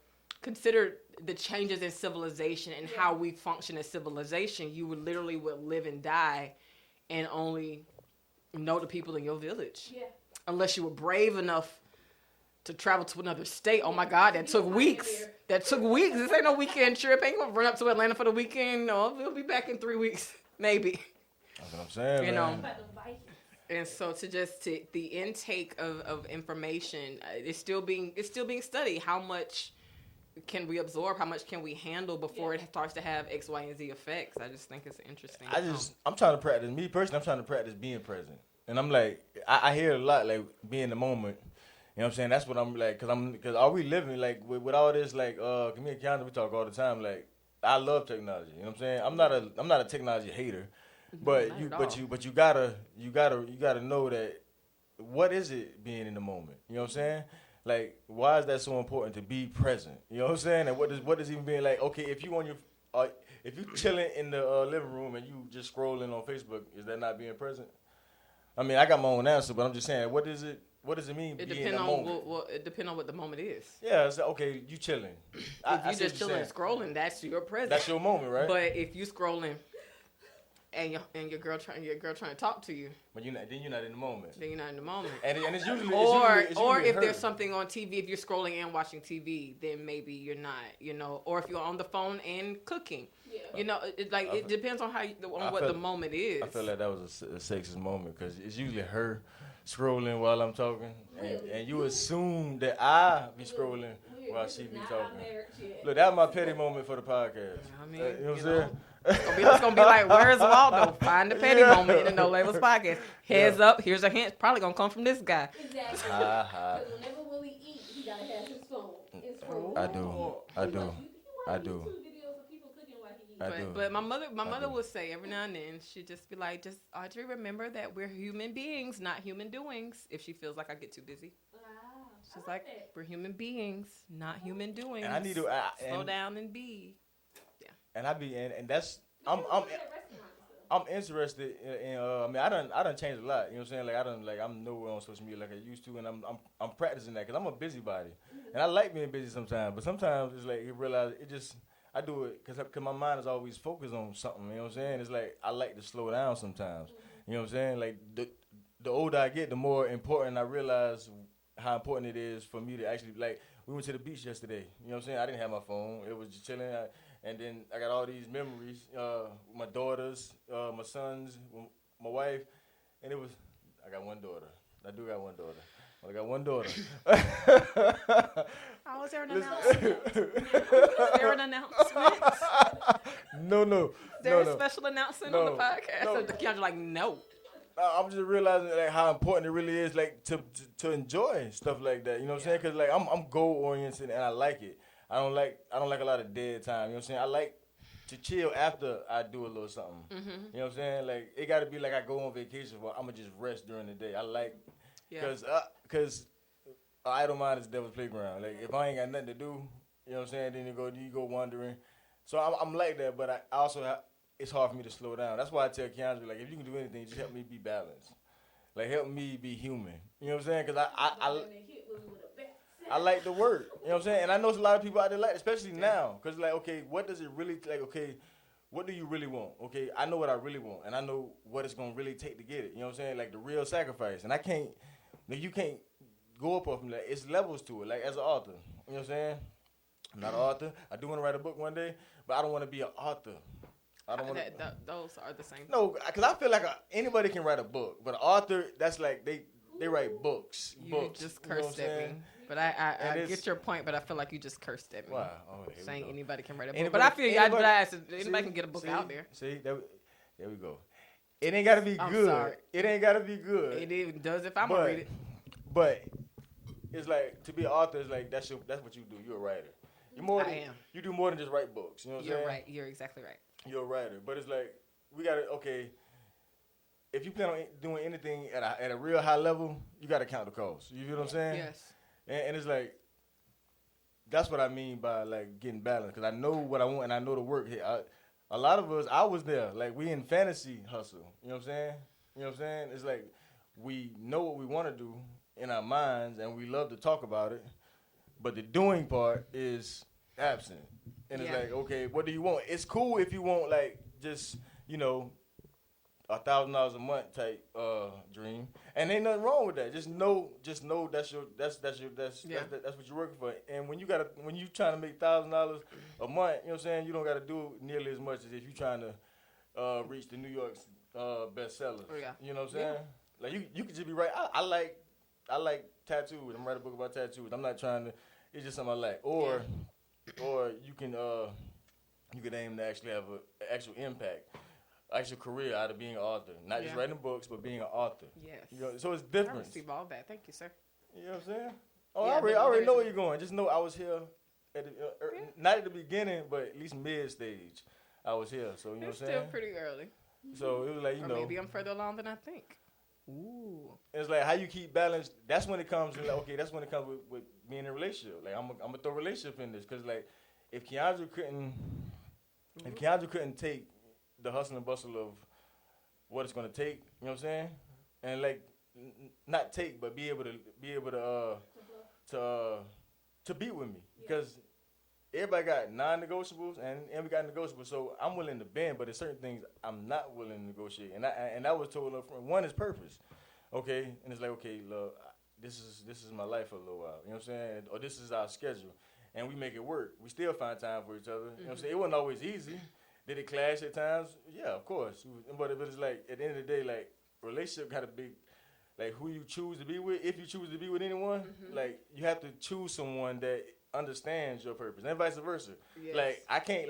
consider the changes in civilization and how we function as civilization. You would live and die, and only know the people in your village. Yeah. Unless you were brave enough to travel to another state. Oh my God, that took weeks. This ain't no weekend trip. Ain't gonna run up to Atlanta for the weekend. No, we'll be back in 3 weeks, maybe. That's what I'm saying, you know. And so the intake of information, it's still being studied. How much can we absorb? How much can we handle before it starts to have X, Y, and Z effects? I just think it's interesting. I'm trying to practice. Me personally, I'm trying to practice being present. And I'm like, I hear a lot, like, be in the moment. You know what I'm saying? That's what I'm like, because are we living, like, with all this, like, me and Keanu, we talk all the time, like, I love technology. You know what I'm saying? I'm not a technology hater, but you gotta know that, what is it being in the moment? You know what I'm saying? Like, why is that so important to be present? You know what I'm saying? And what does even being like, okay, if you on your, if you chilling in the living room and you just scrolling on Facebook, is that not being present? I mean, I got my own answer, but I'm just saying, what does it mean? It depends on it depends on what the moment is. Yeah, it's like, okay, you chilling. If you just chilling and scrolling, that's your present. That's your moment, right? But if you scrolling and your girl trying to talk to you, but you're not in the moment. Then you're not in the moment. And it's usually or if there's something on TV, if you're scrolling and watching TV, then maybe you're not. You know, or if you're on the phone and cooking. Yeah. You know, it depends on what the moment is. I feel like that was a sexist moment because it's usually her scrolling while I'm talking, and you assume that I be scrolling while she be talking. Look, that's my petty moment for the podcast. I mean, you know what I'm saying? It's gonna be like, where's Waldo? Find the petty moment in the No Labels podcast. Heads up, here's a hint. Probably gonna come from this guy. Exactly. Because whenever Willie eats, he gotta have his phone. I do. But my mother would say every now and then, she'd just be like, just Audrey, remember that we're human beings, not human doings. If she feels like I get too busy. Wow. She's like, we're human beings, not human doings. And I need to slow down and be. Yeah. And that's I'm interested in. I mean, I done changed a lot. You know what I'm saying? Like I'm nowhere on social media like I used to, and I'm practicing that because I'm a busybody, and I like being busy sometimes. But sometimes it's like you realize it just. I do it because my mind is always focused on something. You know what I'm saying? It's like I like to slow down sometimes. You know what I'm saying? Like the older I get, the more important I realize how important it is for me to actually, like, we went to the beach yesterday. You know what I'm saying? I didn't have my phone. It was just chilling. And then I got all these memories, my daughters, my sons, my wife. And I got one daughter. I do got one daughter. I got one daughter. Oh, was there an announcement? Was there an announcement? No. Is there a special announcement on the podcast? No. Or Keandra like, no. I'm just realizing like how important it really is, like to enjoy stuff like that. You know what I'm saying? Because like I'm goal oriented and I like it. I don't like a lot of dead time. You know what I'm saying? I like to chill after I do a little something. Mm-hmm. You know what I'm saying? Like it got to be like I go on vacation, but I'm gonna just rest during the day. I like because idle mind is the devil's playground. Like if I ain't got nothing to do, you know what I'm saying? Then you go wandering. So I'm like that, but I also it's hard for me to slow down. That's why I tell Keandre, like, if you can do anything, just help me be balanced. Like, help me be human. You know what I'm saying? Because I like the work. You know what I'm saying? And I know there's a lot of people out there like, especially now. Because, like, okay, what does it really, like, okay, what do you really want? Okay, I know what I really want. And I know what it's going to really take to get it. You know what I'm saying? Like, the real sacrifice. And I can't, like, you can't go up off me. Like, it's levels to it, like, as an author. You know what I'm saying? I'm not an author. I do want to write a book one day, but I don't want to be an author. I don't want to. Those are the same. No, because I feel like anybody can write a book, but an author, that's like they write books. You just cursed at me. But I get your point, but I feel like you just cursed at me. Wow. Saying anybody can write a book. But I feel anybody can get a book out there. See, there we go. It ain't got to be good. Sorry. It ain't got to be good. It even does if I'm going to read it. But it's like, to be an author is like, that's what you do. You're a writer. You do more than just write books. You know what I'm saying? You're right. You're exactly right. You're a writer. But it's like, we got to, okay, if you plan on doing anything at a real high level, you got to count the cost. You feel what I'm saying? Yes. And it's like, that's what I mean by, like, getting balanced. Because I know what I want and I know the work here. A lot of us, I was there. Like, we in fantasy hustle. You know what I'm saying? You know what I'm saying? It's like, we know what we want to do in our minds and we love to talk about it. But the doing part is absent. And it's like, okay, what do you want? It's cool if you want, like, just, you know, $1,000 a month type dream. And ain't nothing wrong with that. Just know that's what you're working for. And when you trying to make $1,000 a month, you know what I'm saying, you don't gotta do nearly as much as if you trying to reach the New York bestsellers. Oh, yeah. You know what I'm saying? Like you could just be right. I like tattoos. I'm writing a book about tattoos. I'm not trying to. It's just something I like. Or you can aim to actually have an actual impact, actual career out of being an author. Not just writing books, but being an author. Yes. You know, so it's different. I receive all that. Thank you, sir. You know what I'm saying? Oh, I already know where you're going. Just know I was here at the, not at the beginning, but at least mid stage. I was here. So you know what I'm saying? It's still pretty early. So it was like, or maybe I'm further along than I think. Ooh. It's like how you keep balance. That's when it comes to, like, okay, that's when it comes with being in a relationship. Like I'm gonna throw relationship in this because, like, if Keandre couldn't take the hustle and bustle of what it's gonna take, you know what I'm saying, and like not take but be able to be with me because everybody got non-negotiables and we got negotiables. So I'm willing to bend, but there's certain things I'm not willing to negotiate. And I was told one is purpose, okay, and it's like, okay, look, this is my life for a little while, you know what I'm saying, or this is our schedule, and we make it work. We still find time for each other. You know what I'm saying? It wasn't always easy. Did it clash at times? Yeah, of course. But it's like at the end of the day, like relationship got a big, like who you choose to be with. If you choose to be with anyone, like you have to choose someone that understands your purpose, and vice versa. Yes. Like I can't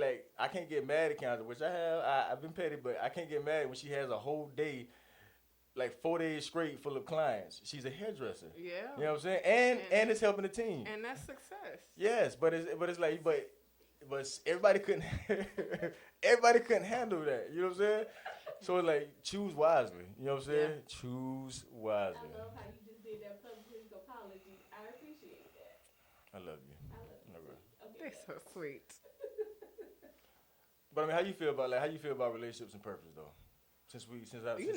get mad at Keandre, which I have. I've been petty, but I can't get mad when she has a whole day, like 4 days straight, full of clients. She's a hairdresser. Yeah. You know what I'm saying? And it's helping the team. And that's success. Yes, but it's like everybody couldn't handle that. You know what I'm saying? So it's like choose wisely. You know what I'm saying? Yeah. Choose wisely. I love how you just did that public apology. I appreciate that. I love you. They're so sweet. But I mean, how you feel about relationships and purpose though?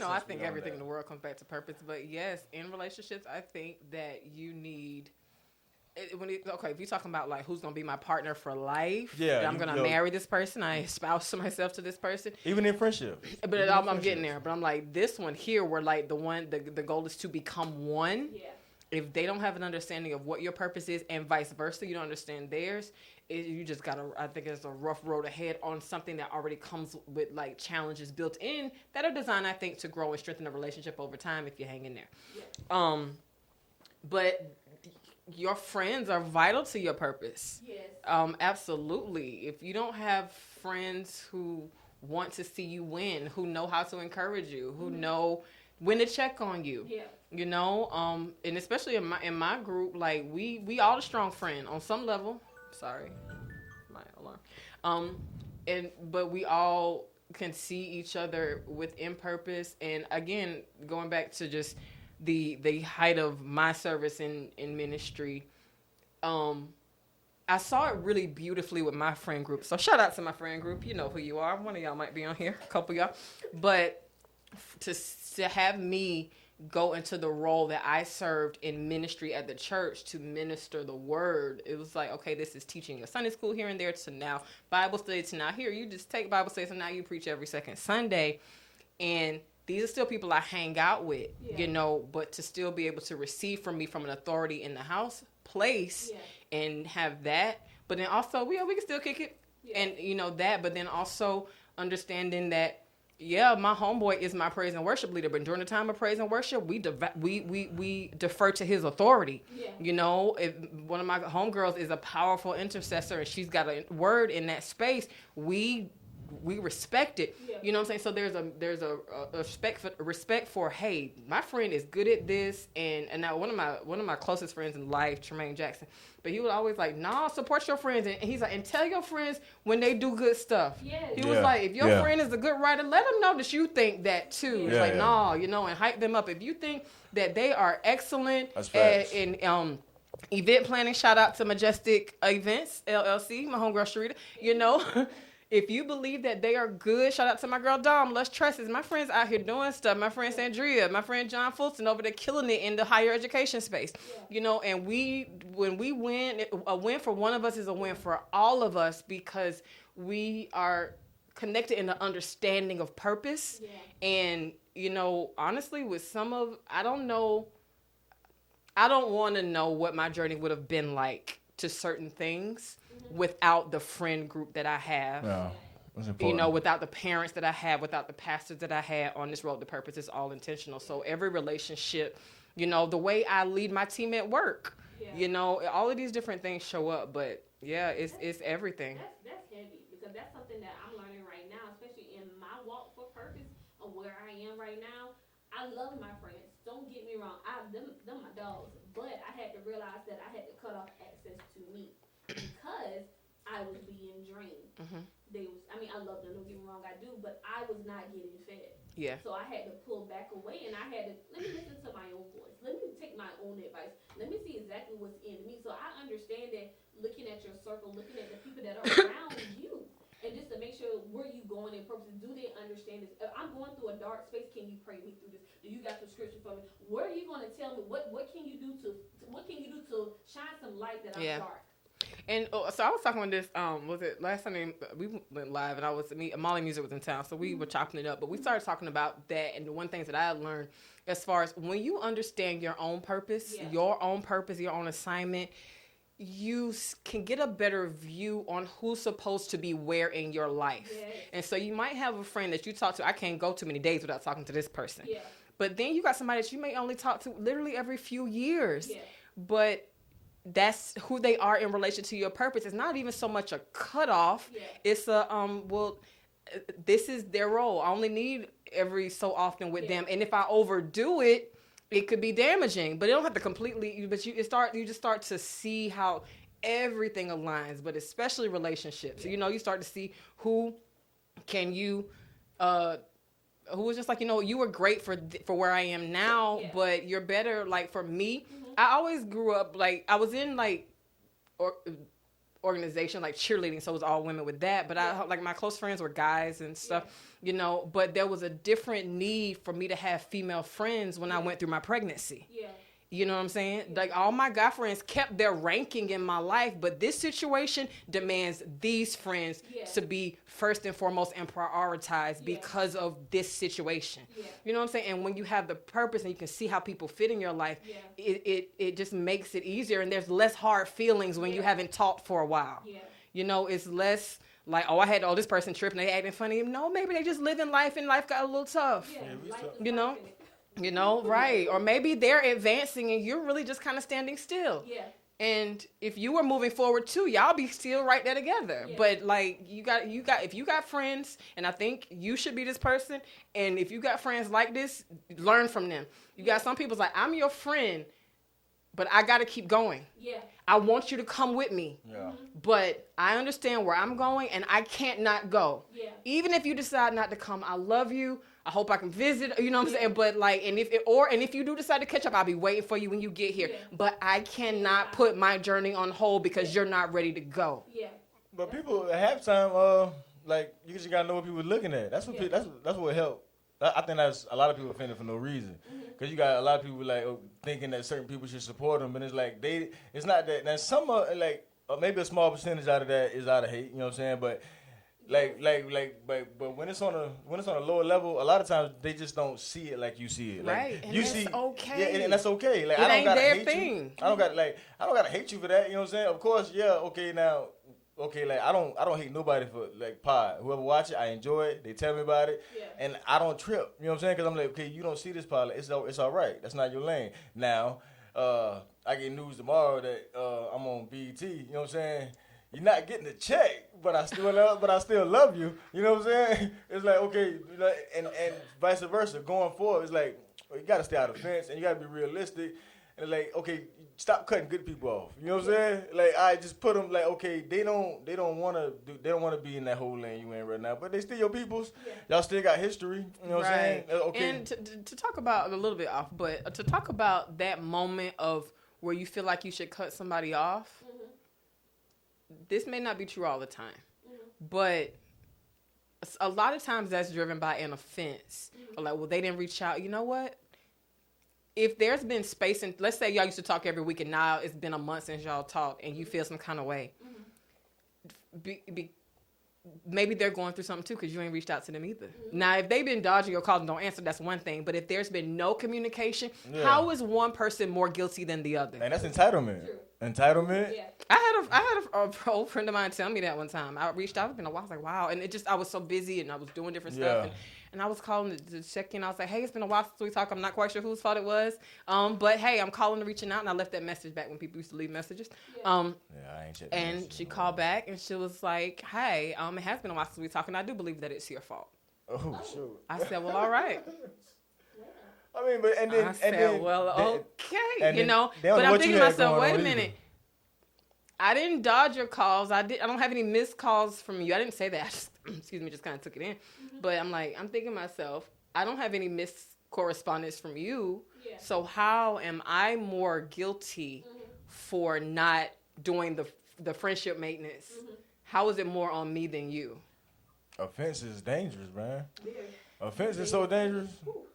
I think everything in the world comes back to purpose. But yes, in relationships, I think that you need. If you're talking about like who's gonna be my partner for life, I'm gonna marry this person, I espouse myself to this person, even in friendship. But I'm getting there. But I'm like this one here, where like the goal is to become one. Yeah. If they don't have an understanding of what your purpose is, and vice versa, you don't understand theirs, you just gotta. I think it's a rough road ahead on something that already comes with like challenges built in that are designed, I think, to grow and strengthen a relationship over time if you hang in there. Yeah. But your friends are vital to your purpose. Yes. Absolutely. If you don't have friends who want to see you win, who know how to encourage you, who know when to check on you. Yeah. You know, and especially in my group, like we all a strong friend on some level. Sorry, my alarm. But we all can see each other within purpose. And again, going back to just the height of my service in ministry, I saw it really beautifully with my friend group. So shout out to my friend group. You know who you are. One of y'all might be on here. A couple of y'all. But to have me go into the role that I served in ministry at the church to minister the word, it was like, okay, this is teaching a Sunday school here and there to now Bible study to now here. You just take Bible study, so now you preach every second Sunday. And these are still people I hang out with, you know, but to still be able to receive from me from an authority in the house place and have that. But then also, we can still kick it and, you know, that. But then also understanding that, my homeboy is my praise and worship leader, but during the time of praise and worship, we defer to his authority. You know, if one of my homegirls is a powerful intercessor and she's got a word in that space, we respect it. You know what I'm saying? So there's a respect for, hey, my friend is good at this, and now one of my closest friends in life, Tremaine Jackson, but he was always like, nah, support your friends, and he's like, and tell your friends when they do good stuff. He was like, if your friend is a good writer, let them know that you think that too. It's like, nah, you know, and hype them up. If you think that they are excellent in event planning, shout out to Majestic Events LLC, my homegirl Sharita, you know. If you believe that they are good, shout out to my girl Dom, Lush Tresses. My friends out here doing stuff. My friend Sandria, my friend John Fulton over there killing it in the higher education space. You know, and when we win, a win for one of us is a win for all of us because we are connected in the understanding of purpose. And, you know, honestly, with I don't want to know what my journey would have been like to certain things without the friend group that I have. You know, without the parents that I have, without the pastors that I had on this road to purpose. It's all intentional. So every relationship, you know, the way I lead my team at work, you know, all of these different things show up. But it's everything. That's heavy because that's something that I'm learning right now, especially in my walk for purpose of where I am right now. I love my friends. Don't get me wrong. Them my dogs. But I had to realize that I had to cut off access to me because I was being drained. I love them, don't get me wrong, I do, but I was not getting fed. So I had to pull back away, and I had to, let me listen to my own voice. Let me take my own advice. Let me see exactly what's in me. So I understand that looking at your circle, looking at the people that are around you, and just to make sure where you going in purpose, do they understand this? If I'm going through a dark space, can you pray me through this? Do you got some scripture for me? What are you going to tell me? What can you do to shine some light that I'm dark? And so I was talking with this, was it last Sunday we went live and Molly Music was in town, so we were chopping it up, but we started talking about that, and the one things that I learned as far as when you understand your own purpose, your own assignment, you can get a better view on who's supposed to be where in your life. And so you might have a friend that you talk to, I can't go too many days without talking to this person. But then you got somebody that you may only talk to literally every few years. But that's who they are in relation to your purpose. It's not even so much a cutoff. It's this is their role. I only need every so often with them. And if I overdo it, it could be damaging. But it don't have to completely, but you just start to see how everything aligns, but especially relationships. You know, you start to see who can you who was just like, you know, you were great for where I am now, but you're better. Like for me, I always grew up, like I was in like organization, like cheerleading. So it was all women with that. But I like my close friends were guys and stuff, you know, but there was a different need for me to have female friends when I went through my pregnancy. You know what I'm saying? Like all my guy friends kept their ranking in my life, but this situation demands these friends to be first and foremost and prioritized because of this situation. You know what I'm saying? And when you have the purpose and you can see how people fit in your life, it just makes it easier, and there's less hard feelings when you haven't talked for a while. You know, it's less like, oh, I had this person tripping, they acting funny. No, maybe they just living life and life got a little tough. You know? You know, right. Or maybe they're advancing and you're really just kind of standing still. And if you were moving forward too, y'all be still right there together. Yeah. But like if you got friends, and I think you should be this person, and if you got friends like this, learn from them. You got some people's like, I'm your friend, but I gotta keep going. Yeah. I want you to come with me. Yeah. But I understand where I'm going and I can't not go. Yeah. Even if you decide not to come, I love you. I hope I can visit, you know what I'm saying? But like, and if you do decide to catch up, I'll be waiting for you when you get here. Yeah. But I cannot put my journey on hold because you're not ready to go. Yeah. But people at halftime, like you just gotta know what people are looking at. That's what that's what helped. I think that's a lot of people offended for no reason. Because you got a lot of people like thinking that certain people should support them, and it's like it's not that. Now some like maybe a small percentage out of that is out of hate. You know what I'm saying? But but when it's on a lower level, a lot of times they just don't see it like you see it. Like, Right, and you that's see, okay. Yeah, and that's okay. Like It I don't ain't gotta their hate thing. you. I don't gotta hate you for that. You know what I'm saying? Of course, yeah. Okay, now. Okay, like I don't hate nobody for like pod. Whoever watch it, I enjoy it. They tell me about it, Yeah. and I don't trip. You know what I'm saying? Because I'm like, okay, you don't see this pod. It's all right. That's not your lane. Now, I get news tomorrow that I'm on BET. You know what I'm saying? You're not getting the check, but I still love you. You know what I'm saying? It's like okay, and vice versa. Going forward, it's like you got to stay out of the fence and you got to be realistic. And like, okay, stop cutting good people off. You know what I'm saying? Like, I just put them like, okay, they don't want to be in that whole lane you in right now, but they still your peoples. Yeah. Y'all still got history. You know what I'm saying? Okay. And to talk about a little bit off, but to talk about that moment of where you feel like you should cut somebody off, this may not be true all the time, but a lot of times that's driven by an offense. Or like, well, they didn't reach out. You know what? If there's been space, and let's say y'all used to talk every week, and now it's been a month since y'all talked, and you feel some kind of way, maybe they're going through something too because you ain't reached out to them either. Now, if they've been dodging your calls and don't answer, that's one thing. But if there's been no communication, how is one person more guilty than the other? And that's entitlement. True. Entitlement. Yeah. I had a old friend of mine tell me that one time. I reached out, it's been a while. I was like, wow. And I was so busy and I was doing different stuff. And I was calling to check in. I was like, hey, it's been a while since we talked. I'm not quite sure whose fault it was. But hey, I'm calling and reaching out. And I left that message back when people used to leave messages. Yeah. I ain't checked. And she called back and she was like, hey, it has been a while since we talked. And I do believe that it's your fault. Oh shoot. I said, well, all right. I mean, but and then I said, and then, well, okay, and you then know. they don't But know I'm what you thinking to had myself, going wait a on minute. either. I didn't dodge your calls. I don't have any missed calls from you. I didn't say that. I just, excuse me, just kind of took it in. But I'm thinking to myself, I don't have any missed correspondence from you. Yeah. So how am I more guilty for not doing the friendship maintenance? How is it more on me than you? Offense is dangerous, man. Yeah. Offense is so dangerous.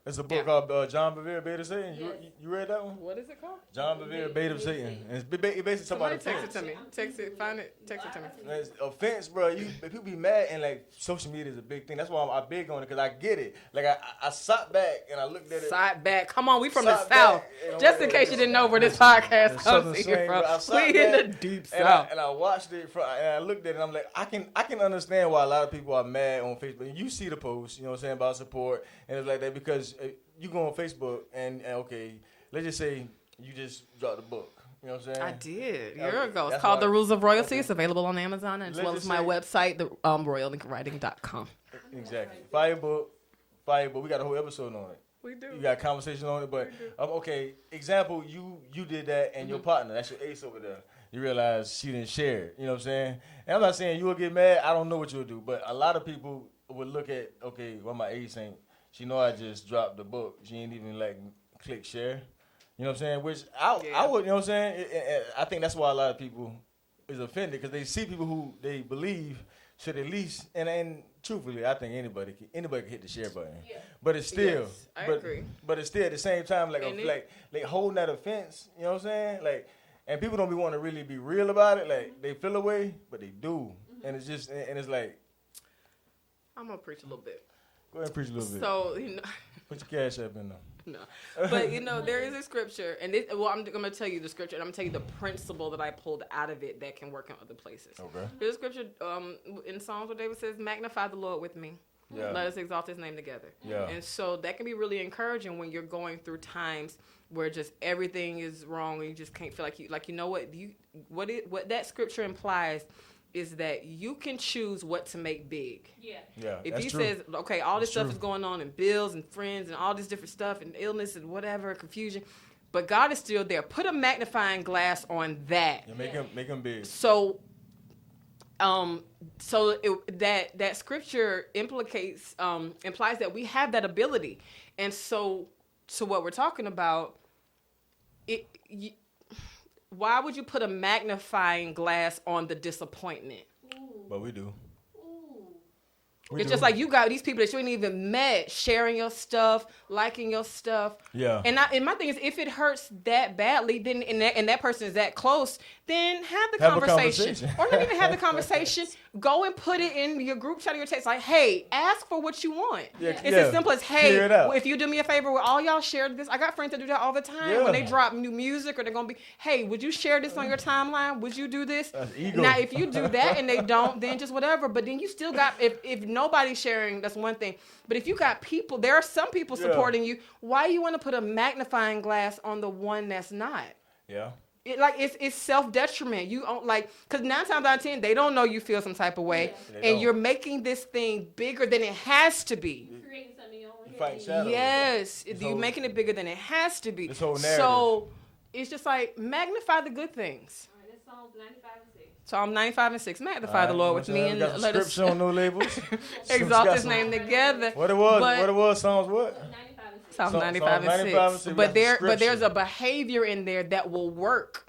It's a book Yeah. called John Bevere, Bait of Satan. Yes. You read that one? What is it called? John Bevere, Bait of Satan. And it's basically talking Somebody about text offense. it to me. Text it. Find it. Text it to me. It's offense, bro. People be mad, and like social media is a big thing. That's why I'm big on it because I get it. Like I sat back and I looked at it. Side back. Come on, we from the Side South. back, you know, Just in case you didn't know where this podcast Southern comes slang, from. bro. I sat We in the back deep and South. I watched it and I looked at it and I'm like, I can understand why a lot of people are mad on Facebook. And you see the post, you know what I'm saying, about support and it's like that because you go on Facebook and okay, let's just say you just dropped the book. You know what I'm saying? I did a Okay, year ago. It's that's called why- The Rules of Royalty. okay. It's available on Amazon as Let's well as just my say- website, the royallinkwriting.com. Exactly. Firebook. We got a whole episode on it. We do. You got a conversation on it, but okay. Example, you did that, and your partner, that's your ace over there. You realize she didn't share it. You know what I'm saying? And I'm not saying you will get mad. I don't know what you'll do, but a lot of people would look at, okay, well, my ace ain't. She know I just dropped the book. She ain't even like click share. You know what I'm saying? Which I would. You know what I'm saying? I think that's why a lot of people is offended because they see people who they believe should at least and truthfully, I think anybody can hit the share button. Yeah. But it's still, Yes, I but, agree. but it's still at the same time like And like holding that offense. You know what I'm saying? Like, and people don't be wanting to really be real about it. Like they feel away, but they do, and it's just and it's like, I'm gonna preach a little bit. go ahead and preach a little bit. So Put your cash app in there. no, but there is a scripture, and I'm gonna tell you the scripture, and I'm gonna tell you the principle that I pulled out of it that can work in other places. Okay. There's a scripture in Psalms where David says, "Magnify the Lord with me, Yeah. Let us exalt his name together. Yeah. And so that can be really encouraging when you're going through times where just everything is wrong and you just can't feel like you know what that scripture implies is that you can choose what to make big. Yeah. Yeah. If that's he true. says, okay, all this That's stuff true. is going on and bills and friends and all this different stuff and illness and whatever, confusion, but God is still there. Put a magnifying glass on that. Yeah, make him big. So that scripture implies that we have that ability. And so what we're talking about, why would you put a magnifying glass on the disappointment? Ooh. But we do. Ooh. It's just like you got these people that you ain't even met sharing your stuff, liking your stuff. Yeah. And my thing is, if it hurts that badly, then and that person is that close, then have the Have a conversation. conversation. Or not even have the conversation. Go and put it in your group chat or your text. Like, hey, ask for what you want. Yeah, It's yeah. as simple as, hey, Clear it out. if you do me a favor, will all y'all share this? I got friends that do that all the time. Yeah. When they drop new music or they're going to be, hey, would you share this on your timeline? Would you do this? That's ego. Now, if you do that and they don't, then just whatever. But then you still got, if nobody's sharing, that's one thing. But if you got people, there are some people Yeah. supporting you. Why you want to put a magnifying glass on the one that's not? Yeah. It's self-detriment. You don't because 9 times out of 10 they don't know you feel some type of way, They and don't. you're making this thing bigger than it has to be. You're creating something in your own head. fighting shadows. Yes, This you're whole- making it bigger than it has to be. This whole narrative. So it's just like magnify the good things. All right, that's Psalms 95 and 6. Psalm 95 and 6. Magnify the Lord with me and got let some us scripture on no labels. exalt Got his some- name together. What it was? But- What it was? Psalms what? 95 and 6. Psalm Psalm 95 and 95 6. and 6. But We got some there's scripture. a behavior in there that will work.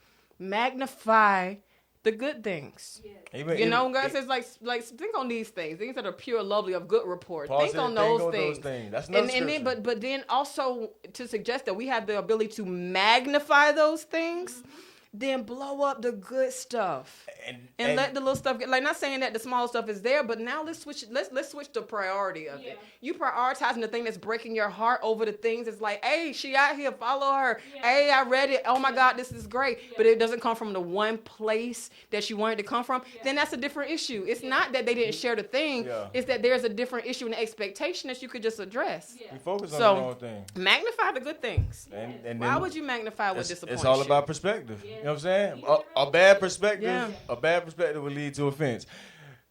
Magnify the good things. Yes. Even- You know, even- God says like think on these things that are pure, lovely, of good report. Paul Think said, on think those on things. those things. That's another And then, scripture. but then also to suggest that we have the ability to magnify those things, then blow up the good stuff. And let the little stuff get, like, not saying that the small stuff is there, but now let's switch the priority of Yeah. it. You prioritizing the thing that's breaking your heart over the things that's like, hey, she out here, follow her. Yeah. Hey, I read it. Oh my God, this is great. Yeah. But it doesn't come from the one place that you wanted to come from. Yeah. Then that's a different issue. It's Yeah. not that they didn't share the thing. Yeah. It's that there's a different issue and expectation that you could just address. Yeah. We focus on So- the wrong thing. Magnify the good things. And Why then would you magnify what it's, disappoints it's all you? about perspective. Yeah. You know what I'm saying? Yeah. A bad perspective, Yeah. a bad perspective will lead to offense.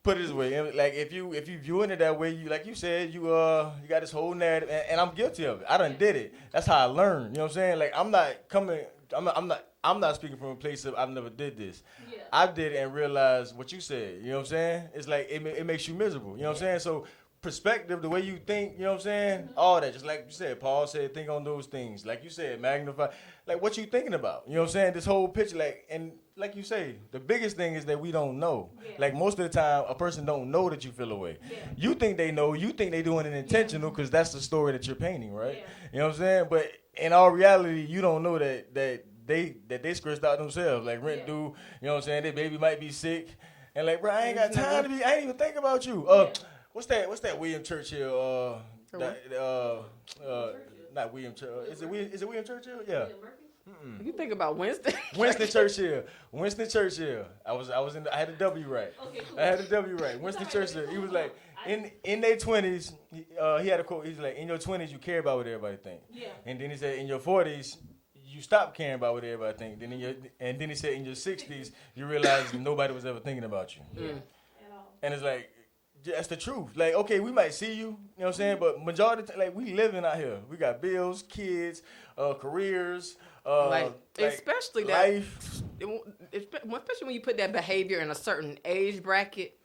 Put it this way, like if you viewing it that way, you like you said, you got this whole narrative, and I'm guilty of it. I done did it. That's how I learned. You know what I'm saying? Like I'm not speaking from a place of I've never did this. Yeah. I did it and realized what you said. You know what I'm saying? It's like it makes you miserable. You know what I'm saying? So perspective, the way you think, you know what I'm saying? All that, just like you said, Paul said, think on those things. Like you said, magnify. Like what you thinking about? You know what I'm saying? This whole picture, and like you say, the biggest thing is that we don't know. Yeah. Like most of the time, a person don't know that you feel away. Yeah. You think they know. You think they doing it intentional because that's the story that you're painting, right? Yeah. You know what I'm saying? But in all reality, you don't know that they stressed out themselves. Like Rent Yeah. do, you know what I'm saying? Their baby might be sick, and like, bro, I ain't got This time to be. I ain't even think about you. Yeah. What's that William Churchill? Not William Churchill. Is it William Churchill? Yeah. William Murphy? You think about Winston. Winston Churchill. Winston Churchill. I had the W right. Okay, cool. I had the W right. Winston Churchill. He was like, in their 20s, he had a quote. He's like, in your 20s, you care about what everybody think. Yeah. And then he said, in your 40s, you stop caring about what everybody think. Then he said, in your 60s, you realize nobody was ever thinking about you. Yeah. At all. And it's like, that's the truth. Like, okay, we might see you, you know what I'm saying? But majority of the time, like, we living out here. We got bills, kids, careers, Especially life. especially when you put that behavior in a certain age bracket.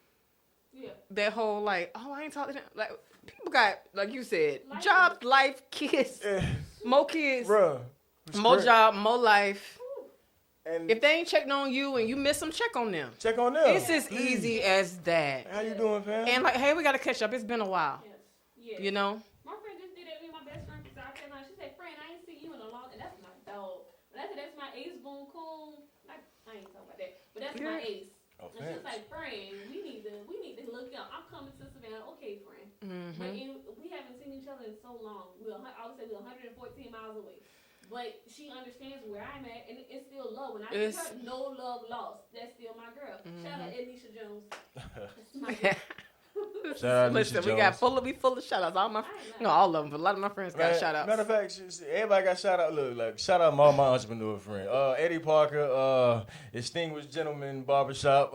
Yeah. That whole like, oh, I ain't talking to them. Like, people got, like you said, Life. jobs, life, kids, Eh, more kids, bruh. it's more crazy. job, more life. And If they ain't checking on you and you miss them, check on them. check on them. It's as please. easy as that. How you doing, fam? And like, hey, we gotta catch up. It's been a while. Yes. Yeah. You know? My friend just did it with my best friend. I said, she said, friend, I ain't seen you in a long. And that's my dog. But I said, that's my ace boom coon. I ain't talking about that. But that's my Yeah. ace. And she was like, friend, we need to look up. I'm coming to Savannah. Okay, friend. But we haven't seen each other in so long. I would say we're 114 miles away. But she understands where I'm at, and it's still love. When I see her, no love lost. That's still my girl. Shout out Ednisha Jones. That's my girl. Shout out Listen, Alicia we got Jones. we full of shout outs. All my, all of them, but a lot of my friends got shout outs. Matter of fact, everybody got shout out. Look, like shout out all my entrepreneur friends. Eddie Parker, Extinguished Gentleman Barbershop,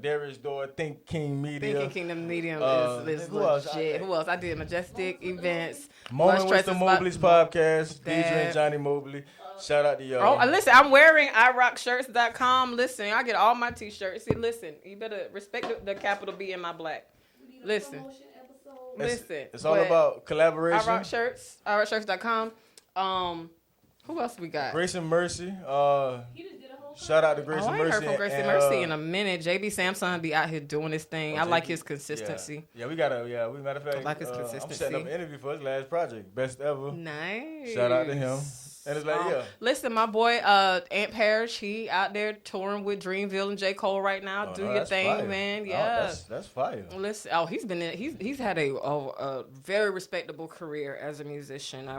Darius Door, Think King Media. Thinking Kingdom Medium is who else? legit. Who else? I did Majestic Events. Moment with the Mobley's podcast, That. DJ and Johnny Mobley. Shout out to y'all. Oh, listen, I'm wearing irockshirts.com. Listen, I get all my t-shirts. See, listen, you better respect the capital B in my black. We need a Listen. promotion episode. Listen. It's all about collaboration. irockshirts.com. Who else we got? Grace and Mercy. He just did a whole Shout out to Grace I and ain't Mercy. heard from Grace and Mercy in a minute. JB Samson be out here doing his thing. I like his consistency. Yeah, we matter of fact, I like his I'm consistency. setting up an interview for his last project, best ever. Nice. Shout out to him. And it's like, yeah. Listen, my boy Ant Parrish, he out there touring with Dreamville and J. Cole right now. Do your that's thing, fire. man. Oh, Yeah. that's fire. Listen, he's had a very respectable career as a musician.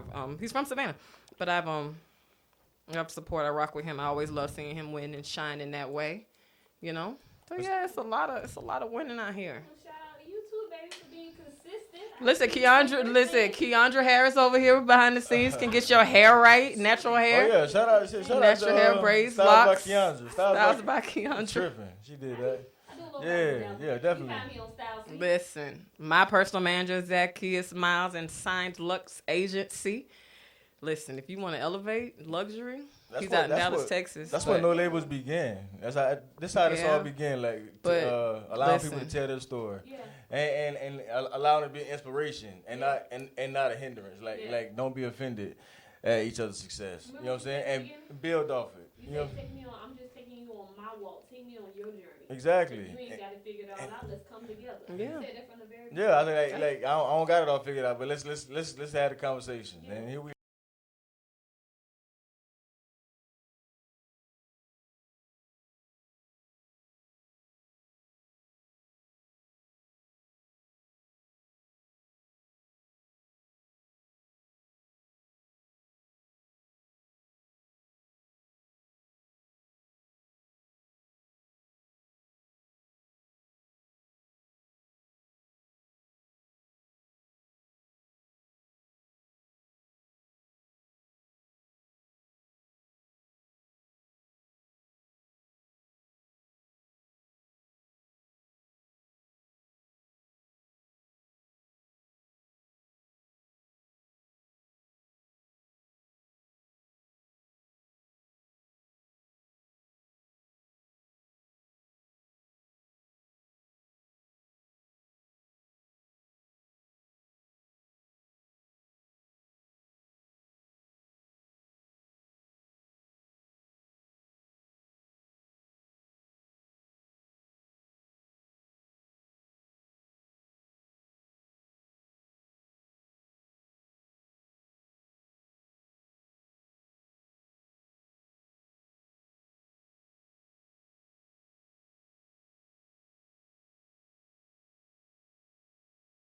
He's from Savannah, but I've support. I rock with him. I always love seeing him win and shine in that way, you know. So yeah, it's a lot of winning out here. Shout out to you too, baby, for being consistent. Listen, Keandra Harris over here behind the scenes can get your hair right, natural hair. Oh yeah, shout out Natural to, hair, braids, Styles locks. by Keandra. Styles by Keandra. Tripping. She did that. I do a little Yeah, work yeah, now. definitely. You find me on Styles Suite. Listen, my personal manager, Zacchaeus Miles, and signed Lux Agency. Listen, if you want to elevate luxury, he's out in Dallas, Texas. That's but- where No Labels began. This how this Yeah. all began. Like But to, allowing listen. people to tell their story. Yeah. And allowing it to be an inspiration and Yeah. not a hindrance. Yeah. Like don't be offended at each other's success. You know what I'm saying? And build off it. You You know? say, take me on. I'm just taking you on my walk. Take me on your journey. Exactly. You ain't got to figure it all out. Let's come together. Yeah. You said that from the very Yeah, I think like I don't got it all figured out, but let's have the conversation. And here we